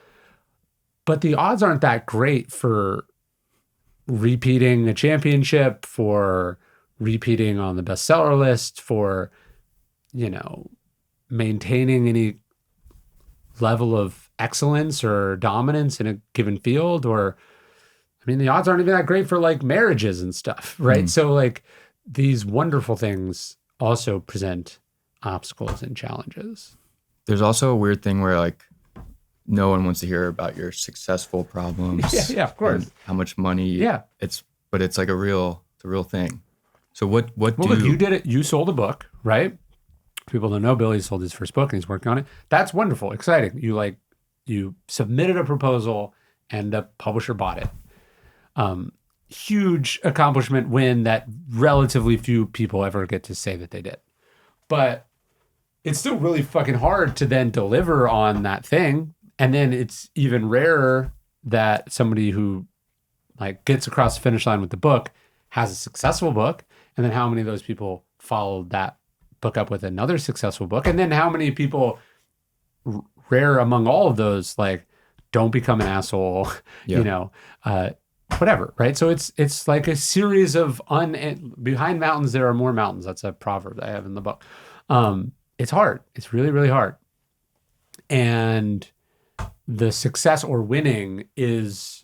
But the odds aren't that great for repeating a championship, for repeating on the bestseller list, for, maintaining any level of excellence or dominance in a given field. Or, the odds aren't even that great for like marriages and stuff, right? So like these wonderful things also present obstacles and challenges. There's also a weird thing where like no one wants to hear about your successful problems. Yeah, of course. How much money. Yeah. But it's like it's a real thing. So look, you did it. You sold a book, right? People don't know Billy sold his first book and he's working on it. That's wonderful, exciting. You submitted a proposal and the publisher bought it. huge accomplishment win that relatively few people ever get to say that they did. But it's still really fucking hard to then deliver on that thing. And then it's even rarer that somebody who like gets across the finish line with the book has a successful book. And then how many of those people followed that book up with another successful book? And then how many people, rare among all of those, like don't become an asshole, Yeah. Whatever, right? So it's like a series of behind mountains there are more mountains. That's a proverb that I have in the book. It's hard. It's really, really hard. And the success or winning is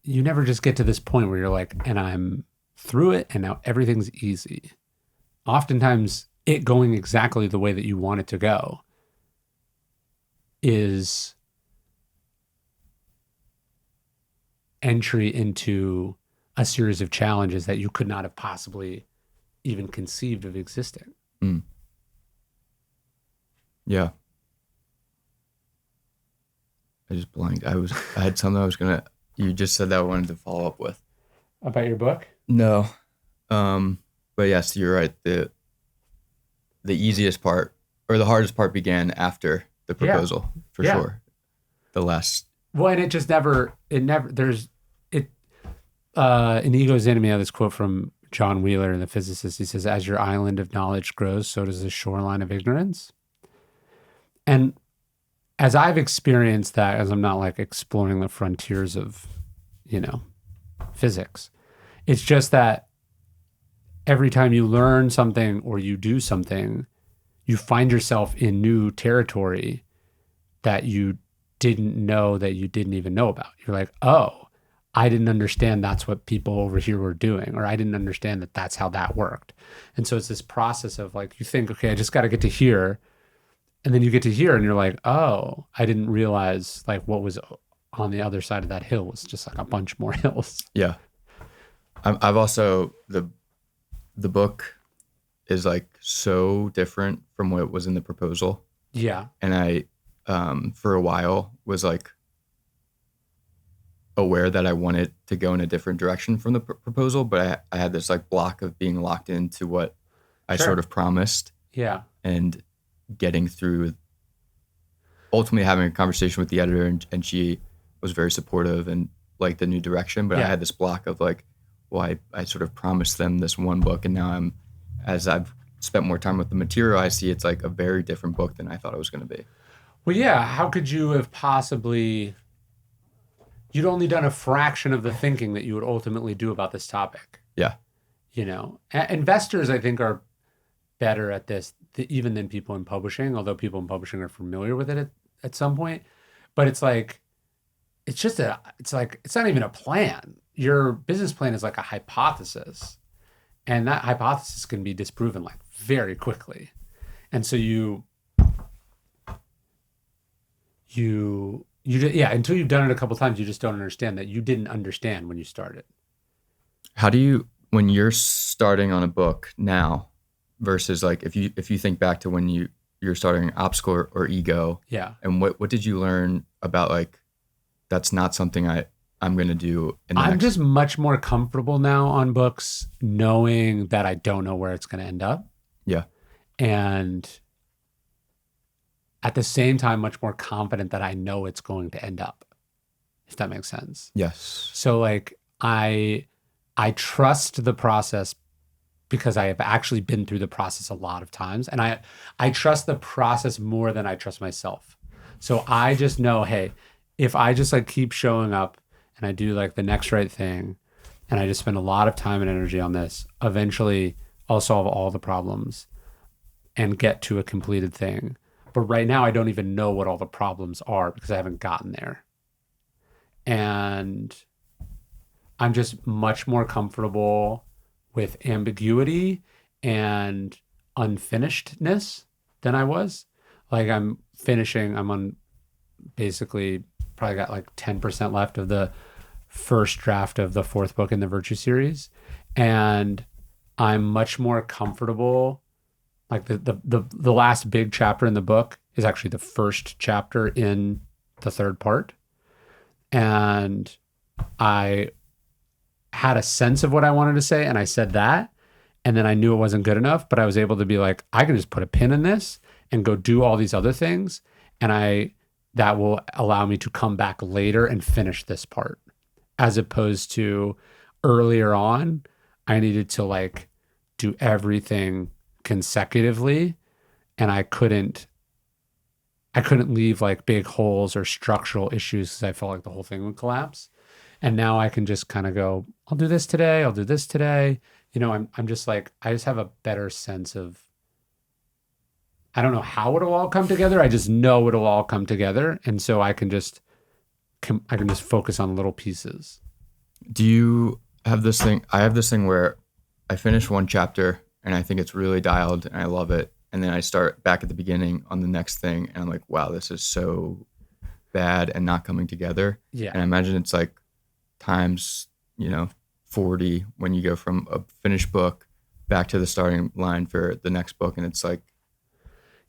you never just get to this point where you're like, and I'm through it and now everything's easy. Oftentimes it going exactly the way that you want it to go is entry into a series of challenges that you could not have possibly even conceived of existing. Mm. Yeah. I just blanked. I had something I was you just said that I wanted to follow up with. About your book? No. But yes, you're right. The easiest part or the hardest part began after the proposal, for sure. The last. Well, and in Ego's Enemy, I have this quote from John Wheeler, the physicist. He says, as your island of knowledge grows, so does the shoreline of ignorance. And as I've experienced that, as I'm not like exploring the frontiers of, physics, it's just that every time you learn something or you do something, you find yourself in new territory that you didn't know that you didn't even know about. You're like, oh, I didn't understand that's what people over here were doing, or I didn't understand that that's how that worked. And so it's this process of like, you think, okay, I just got to get to here. And then you get to here and you're like, oh, I didn't realize like what was on the other side of that hill was just like a bunch more hills. Yeah. I've also, the book is like so different from what was in the proposal. Yeah. And I, for a while was like aware that I wanted to go in a different direction from the proposal, but I had this like block of being locked into what I sort of promised. Yeah. And getting through, ultimately having a conversation with the editor, and she was very supportive and like the new direction. But I had this block of like, well, I sort of promised them this one book, and now as I've spent more time with the material, I see it's like a very different book than I thought it was going to be. Well, yeah. How could you have possibly, you'd only done a fraction of the thinking that you would ultimately do about this topic. Yeah. Investors, I think, are better at this even than people in publishing, although people in publishing are familiar with it at some point. But it's like, it's not even a plan. Your business plan is like a hypothesis, and that hypothesis can be disproven like very quickly. And so until you've done it a couple of times, you just don't understand that you didn't understand when you started. How do you, when you're starting on a book now versus like if you think back to when you're starting Obstacle or Ego, and what did you learn about like that's not something I'm going to do in the I'm just much more comfortable now on books knowing that I don't know where it's going to end up. Yeah. And at the same time, much more confident that I know it's going to end up, if that makes sense. Yes. So like I trust the process because I have actually been through the process a lot of times, and I trust the process more than I trust myself. So I just know, hey, if I just like keep showing up and I do like the next right thing, and I just spend a lot of time and energy on this, eventually I'll solve all the problems and get to a completed thing. But right now I don't even know what all the problems are because I haven't gotten there. And I'm just much more comfortable with ambiguity and unfinishedness than I was. Like I'm on basically probably got like 10% left of the first draft of the fourth book in the Virtue series. And I'm much more comfortable. Like the last big chapter in the book is actually the first chapter in the third part. And I had a sense of what I wanted to say, and I said that, and then I knew it wasn't good enough, but I was able to be like, I can just put a pin in this and go do all these other things, and that will allow me to come back later and finish this part, as opposed to earlier on, I needed to like do everything consecutively, and I couldn't leave like big holes or structural issues because I felt like the whole thing would collapse. And now I can just kind of go, I'll do this today. I'll do this today. You know, I'm just like, I just have a better sense of, I don't know how it'll all come together. I just know it'll all come together. And so I can just focus on little pieces. Do you have this thing? I have this thing where I finish one chapter and I think it's really dialed and I love it. And then I start back at the beginning on the next thing. And I'm like, wow, this is so bad and not coming together. Yeah. And I imagine it's like times, 40 when you go from a finished book back to the starting line for the next book. And it's like,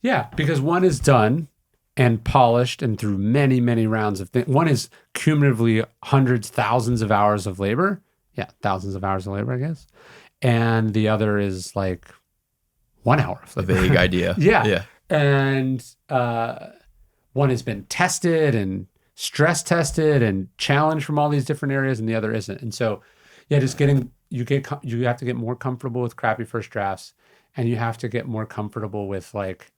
yeah, because one is done and polished and through many, many rounds of things. One is cumulatively hundreds, thousands of hours of labor. Yeah, thousands of hours of labor, I guess. And the other is like 1 hour of labor. a vague idea. Yeah. And one has been tested and stress tested and challenged from all these different areas, and the other isn't. And so, yeah, just you have to get more comfortable with crappy first drafts, and you have to get more comfortable with like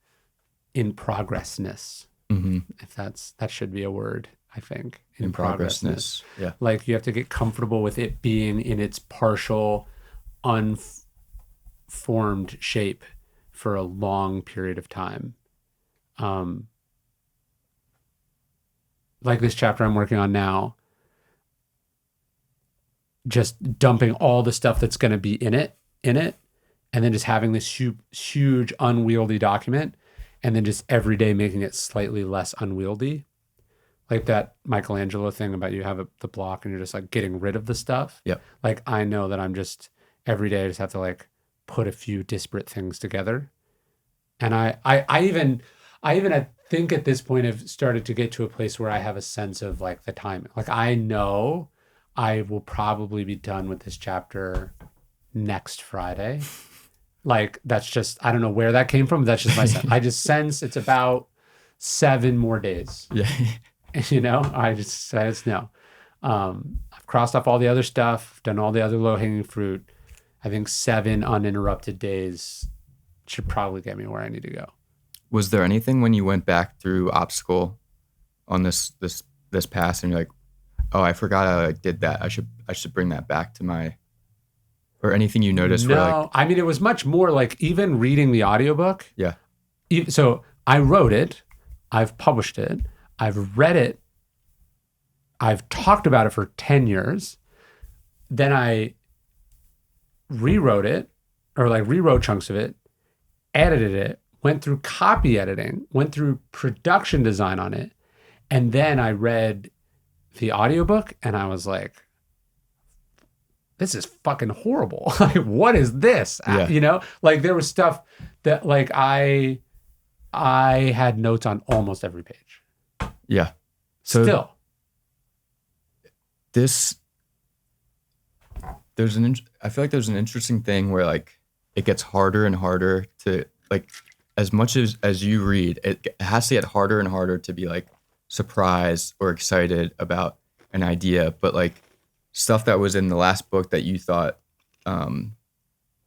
in progressness. Mm-hmm. If that should be a word, I think. In progressness. Yeah. Like you have to get comfortable with it being in its partial, unformed shape for a long period of time. Like this chapter I'm working on now, just dumping all the stuff that's going to be in it, and then just having this huge unwieldy document, and then just every day making it slightly less unwieldy. Like that Michelangelo thing about you have the block and you're just like getting rid of the stuff. Yep. Like I know that I'm just every day I just have to like put a few disparate things together. And I even I think at this point have started to get to a place where I have a sense of like the time. Like I know I will probably be done with this chapter next Friday. Like that's just, I don't know where that came from. But that's just my sense. I just sense it's about 7 more days. Yeah. I just know. I've crossed off all the other stuff, done all the other low-hanging fruit. I think 7 uninterrupted days should probably get me where I need to go. Was there anything when you went back through obstacle on this pass and you're like, oh, I forgot I did that. I should bring that back to my, or anything you noticed? No, I mean, it was much more like even reading the audiobook. Yeah. So I wrote it, I've published it, I've read it, I've talked about it for 10 years. Then I rewrote it, or like rewrote chunks of it, edited it, went through copy editing, went through production design on it. And then I read the audiobook and I was like, this is fucking horrible. Like, what is this? Yeah. Like there was stuff that like I had notes on almost every page. Yeah. So still. I feel like there's an interesting thing where like it gets harder and harder to like, as much as you read, it has to get harder and harder to be like surprised or excited about an idea. But like stuff that was in the last book that you thought,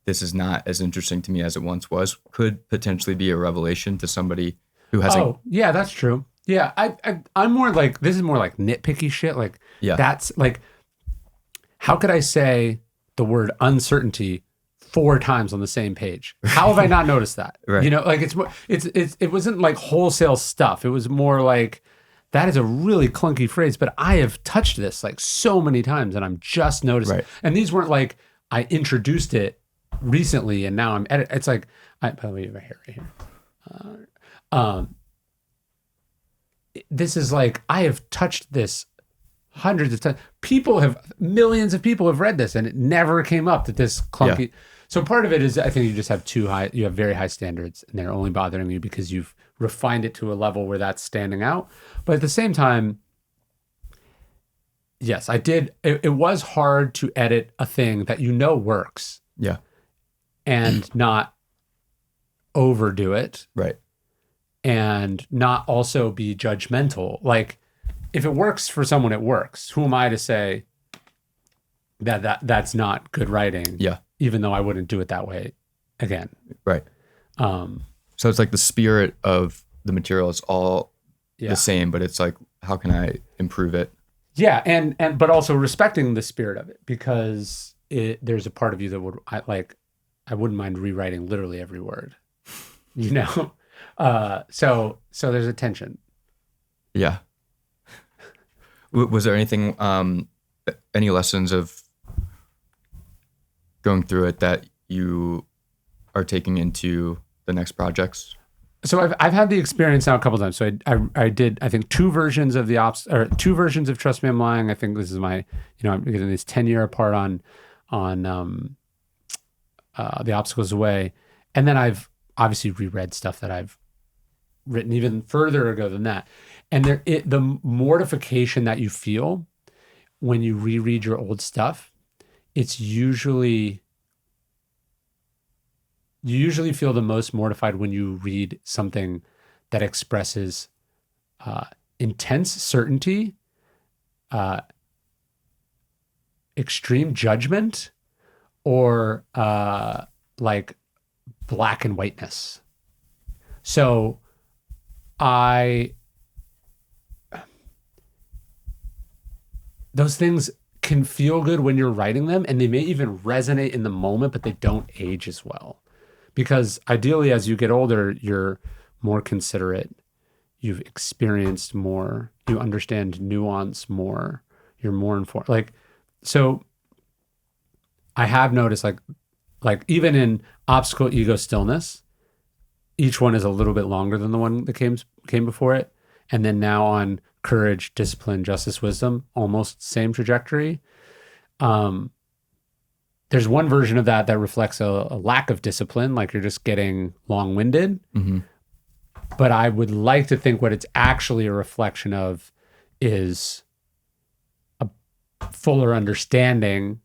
this is not as interesting to me as it once was, could potentially be a revelation to somebody who hasn't. Oh, yeah, that's true. Yeah, I'm more like, this is more like nitpicky shit. Like, yeah. That's like, how could I say the word uncertainty 4 times on the same page? How have I not noticed that? Right. Like it wasn't like wholesale stuff. It was more like, that is a really clunky phrase, but I have touched this like so many times and I'm just noticing. Right. And these weren't like, I introduced it recently and now I'm editing. It's like, by the way, you have a hair right here. This is like, I have touched this hundreds of times. Millions of people have read this and it never came up that this clunky. Yeah. So part of it is, I think you just have you have very high standards and they're only bothering you because you've refined it to a level where that's standing out. But at the same time, Yes, I did. It was hard to edit a thing that works Yeah. and not overdo it Right. and not also be judgmental. Like, if it works for someone, it works. Who am I to say that's not good writing? Yeah. Even though I wouldn't do it that way again. Right. Um, So it's like the spirit of the material is all yeah. the same, but it's like, how can I improve it? Yeah, and but also respecting the spirit of it, because there's a part of you that I wouldn't mind rewriting literally every word, you know. So there's a tension. Yeah. Was there anything, any lessons of going through it that you are taking into the next projects? So I've had the experience now a couple times. So I did, I think, two versions of two versions of Trust Me I'm Lying. I think this is my, I'm getting this 10-year apart on The Obstacles Away. And then I've obviously reread stuff that I've written even further ago than that. And the mortification that you feel when you reread your old stuff, you usually feel the most mortified when you read something that expresses intense certainty, extreme judgment, or like black and whiteness. So those things can feel good when you're writing them, and they may even resonate in the moment, but they don't age as well. Because ideally, as you get older, you're more considerate, you've experienced more, you understand nuance more, you're more informed. Like, so I have noticed, like even in Obstacle, Ego, Stillness, each one is a little bit longer than the one that came before it. And then now on Courage, Discipline, Justice, Wisdom, almost same trajectory. There's one version of that reflects a lack of discipline, like you're just getting long-winded. Mm-hmm. But I would like to think what it's actually a reflection of is a fuller understanding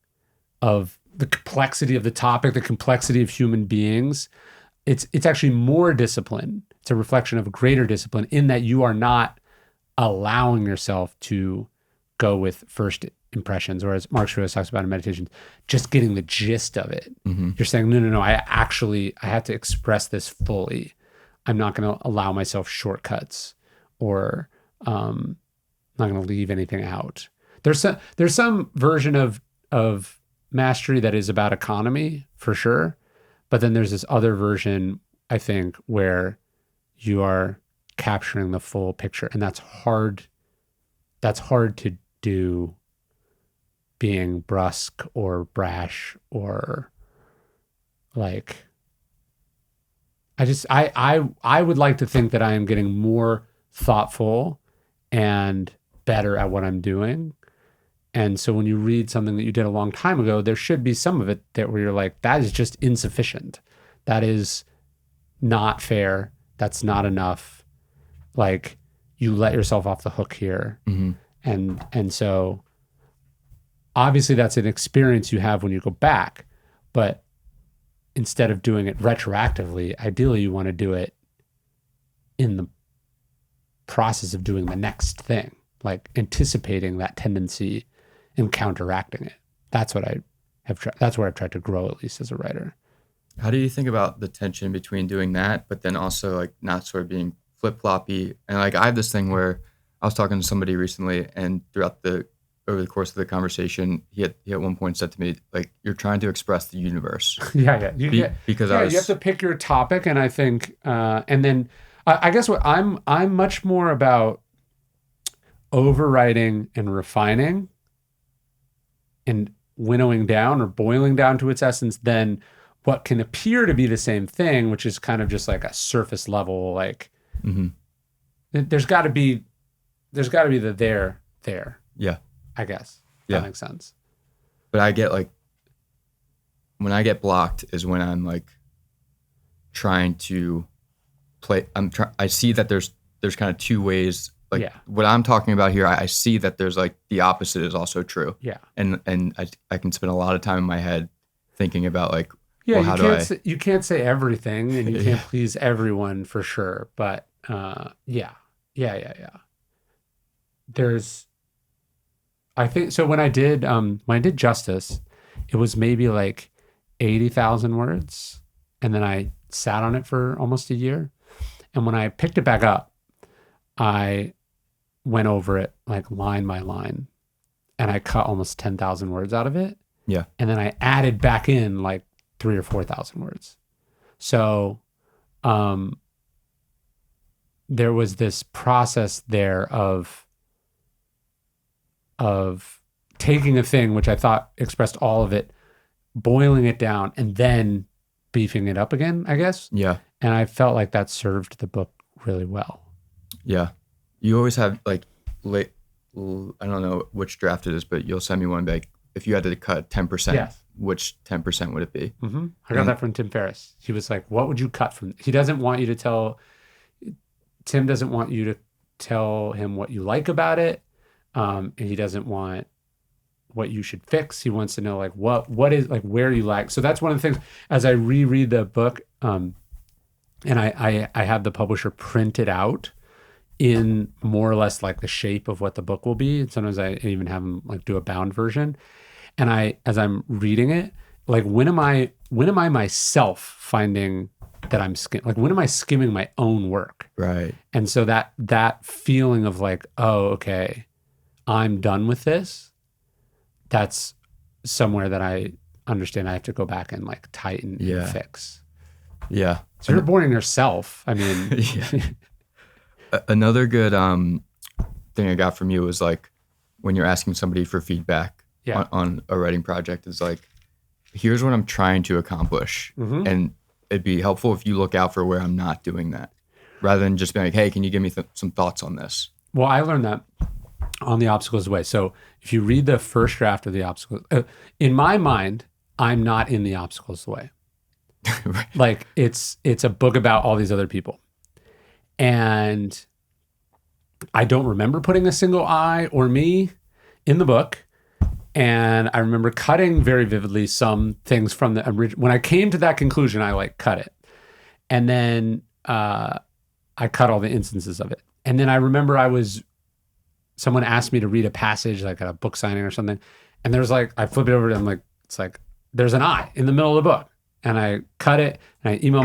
of the complexity of the topic, the complexity of human beings. It's actually more discipline. It's a reflection of a greater discipline in that you are not allowing yourself to go with first impressions, or as Mark Shores talks about in Meditations, just getting the gist of it. Mm-hmm. You're saying, no, I have to express this fully. I'm not going to allow myself shortcuts, or not going to leave anything out. There's some version of mastery that is about economy for sure, but then there's this other version, I think, where you are capturing the full picture, and that's hard. That's hard to do, being brusque or brash, or like, I would like to think that I am getting more thoughtful and better at what I'm doing. And so when you read something that you did a long time ago, there should be some of it that where you're like, that is just insufficient. That is not fair. That's not enough. Like, you let yourself off the hook here. Mm-hmm. And so obviously that's an experience you have when you go back, but instead of doing it retroactively, ideally you want to do it in the process of doing the next thing, like anticipating that tendency and counteracting it. That's what that's where I've tried to grow, at least as a writer. How do you think about the tension between doing that, but then also like not sort of being flip-floppy? And like, I have this thing where I was talking to somebody recently, and over the course of the conversation, he at one point said to me, like, you're trying to express the universe. Yeah. Because you have to pick your topic. And I think, and then I guess what I'm much more about overwriting and refining and winnowing down or boiling down to its essence than what can appear to be the same thing, which is kind of just like a surface level, like, mm-hmm. there's got to be the there. Yeah. I guess. Yeah. That makes sense. But I get like, when I get blocked is when I'm like trying to play. I see that there's kind of two ways like Yeah. what I'm talking about here, I see that there's like the opposite is also true. Yeah. And I can spend a lot of time in my head thinking about like, Yeah, well, you how do can't I? say, you can't say everything, and you can't Yeah. please everyone for sure. But yeah, yeah. There's, I think so. When I did justice, it was maybe like 80,000 words, and then I sat on it for almost a year. And when I picked it back up, I went over it like line by line, and I cut almost 10,000 words out of it, Yeah. and then I added back in like 3 or 4,000 words. So um, there was this process there of taking a thing which I thought expressed all of it, boiling it down, and then beefing it up again, I guess. Yeah. And I felt like that served the book really well. Yeah. You always have like late, I don't know which draft it is, but you'll send me one like if you had to cut 10%, Yes. which 10% would it be? I got that from Tim Ferriss. He was like, "What would you cut from?" He doesn't want you to tell. Tim doesn't want you to tell him what you like about it, and he doesn't want what you should fix. He wants to know like what is like where you like. So that's one of the things as I reread the book, and I have the publisher print it out in more or less like the shape of what the book will be. And sometimes I even have them like do a bound version. And as I'm reading it, like when am I myself finding that like when am I skimming my own work? Right. And so that feeling of like, oh, okay, I'm done with this. That's somewhere that I understand I have to go back and like tighten and fix. Yeah. So you're boring yourself. I mean, Yeah. Another good thing I got from you was like when you're asking somebody for feedback on a writing project is like, here's what I'm trying to accomplish. And it'd be helpful if you look out for where I'm not doing that rather than just being like, hey, can you give me some thoughts on this? Well, I learned that on The Obstacles Way. So if you read the first draft of The Obstacles, in my mind, I'm not in The Obstacles Way. Right. Like it's a book about all these other people. And I don't remember putting a single I or me in the book. And I remember cutting very vividly some things from the original. When I came to that conclusion, I like cut it. And then I cut all the instances of it. And then I remember someone asked me to read a passage like at a book signing or something. And there's like, I flip it over and I'm like, it's like, there's an I in the middle of the book. And I cut it and I email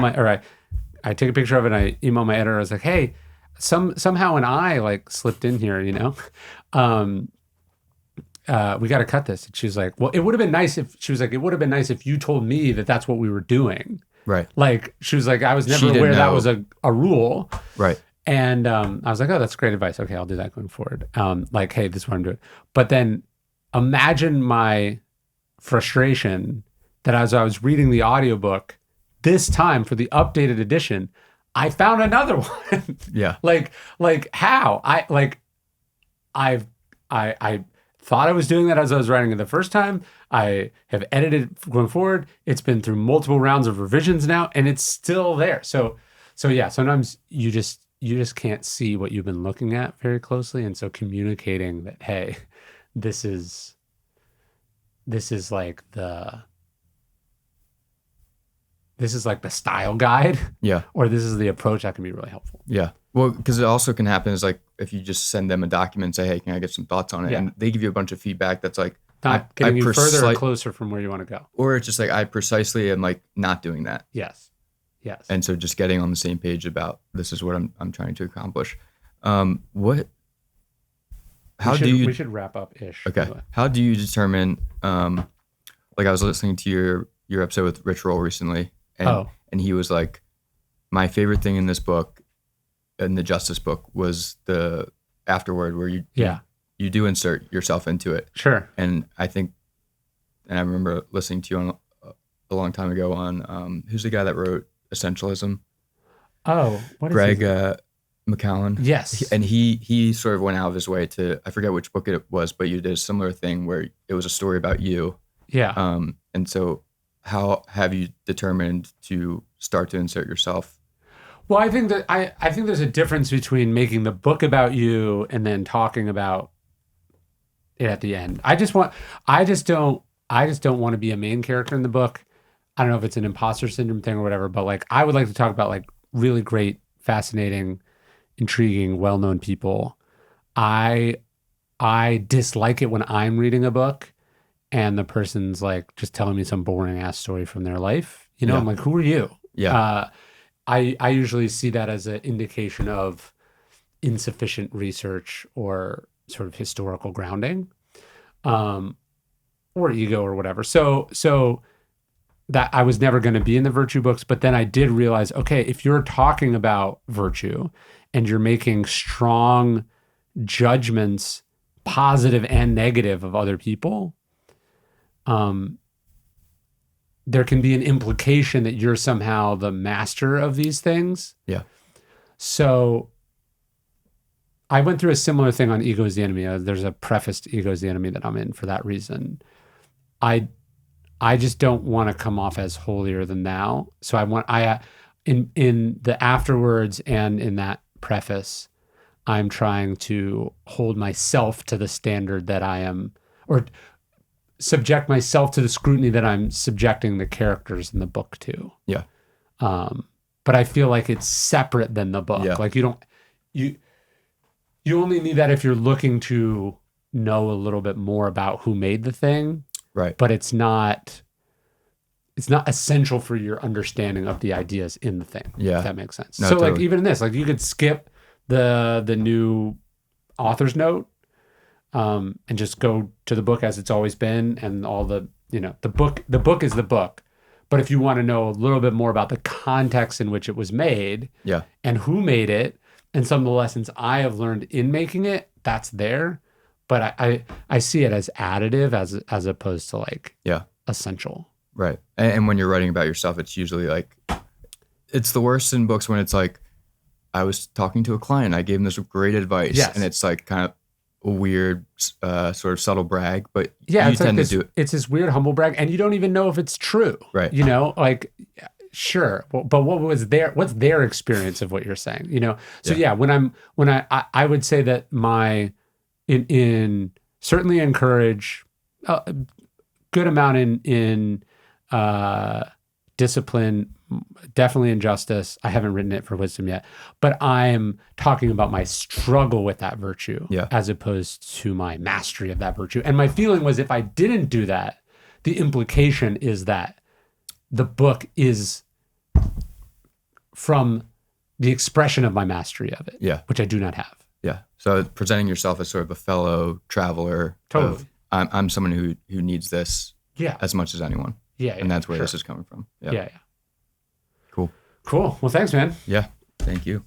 I take a picture of it and I email my editor. I was like, hey, somehow an I like slipped in here, you know? We got to cut this. And she was like, well, it would have been nice if you told me that that's what we were doing. Right. Like, she was like, I was never aware that was a rule. Right. And I was like, oh, that's great advice. Okay, I'll do that going forward. Like, hey, this is what I'm doing. But then imagine my frustration that as I was reading the audiobook, this time for the updated edition, I found another one. Yeah. like how? I thought I was doing that as I was writing it the first time. I have edited going forward. It's been through multiple rounds of revisions now, and it's still there. So yeah, sometimes you just can't see what you've been looking at very closely. And so communicating that, hey, this is like the style guide. Yeah. Or this is the approach, that can be really helpful. Yeah. Well, because it also can happen is like if you just send them a document and say, hey, can I get some thoughts on it? Yeah. And they give you a bunch of feedback that's like, Not getting you further or closer from where you want to go. Or it's just like, I precisely am like not doing that. Yes. And so just getting on the same page about this is what I'm trying to accomplish. We should wrap up ish. Okay. How do you determine, like I was listening to your episode with Rich Roll recently and he was like, my favorite thing in this book, in the Justice book, was the afterword where you do insert yourself into it. Sure. And I remember listening to you on a long time ago on who's the guy that wrote Essentialism? Oh, what is Greg McCallum. Yes. And he sort of went out of his way to, I forget which book it was, but you did a similar thing where it was a story about you. Yeah. And so how have you determined to start to insert yourself Well, I think that I think there's a difference between making the book about you and then talking about it at the end. I just don't want to be a main character in the book. I don't know if it's an imposter syndrome thing or whatever, but like I would like to talk about like really great, fascinating, intriguing, well-known people. I dislike it when I'm reading a book and the person's like just telling me some boring ass story from their life. You know, Yeah. I'm like, who are you? Yeah. I usually see that as an indication of insufficient research or sort of historical grounding, or ego or whatever. So that I was never going to be in the virtue books, but then I did realize, okay, if you're talking about virtue and you're making strong judgments, positive and negative, of other people, there can be an implication that you're somehow the master of these things. Yeah. So I went through a similar thing on Ego is the Enemy. There's a preface to Ego is the Enemy that I'm in for that reason. I just don't want to come off as holier than thou. So in the afterwards and in that preface, I'm trying to hold myself to the standard that I am, or subject myself to the scrutiny that I'm subjecting the characters in the book to. Yeah. But I feel like it's separate than the book. Yeah. Like you only need that if you're looking to know a little bit more about who made the thing. Right. But it's not essential for your understanding of the ideas in the thing. Yeah. If that makes sense. No, So totally. like even in this, like you could skip the new author's note, and just go to the book as it's always been, and all the, the book is the book. But if you want to know a little bit more about the context in which it was made, Yeah. and who made it, and some of the lessons I have learned in making it, that's there. But I see it as additive as opposed to like Yeah. essential. Right. And when you're writing about yourself, it's usually like, it's the worst in books when it's like, I was talking to a client, I gave him this great advice. Yes. And it's like kind of a weird, sort of subtle brag, but Yeah, you it's like tend this, to do it. it's this weird humble brag, and you don't even know if it's true. Right. Like, sure, but what's their experience of what you're saying? So yeah, when I would say that in certainly encourage a good amount in discipline, definitely in justice. I haven't written it for wisdom yet, but I'm talking about my struggle with that virtue, Yeah. as opposed to my mastery of that virtue. And my feeling was, if I didn't do that, the implication is that the book is from the expression of my mastery of it, Yeah. which I do not have. Yeah. So presenting yourself as sort of a fellow traveler. Totally. Of, I'm someone who needs this Yeah. as much as anyone. Yeah. And that's where sure. this is coming from. Yeah. Yeah. Cool. Cool. Well, thanks, man. Yeah. Thank you.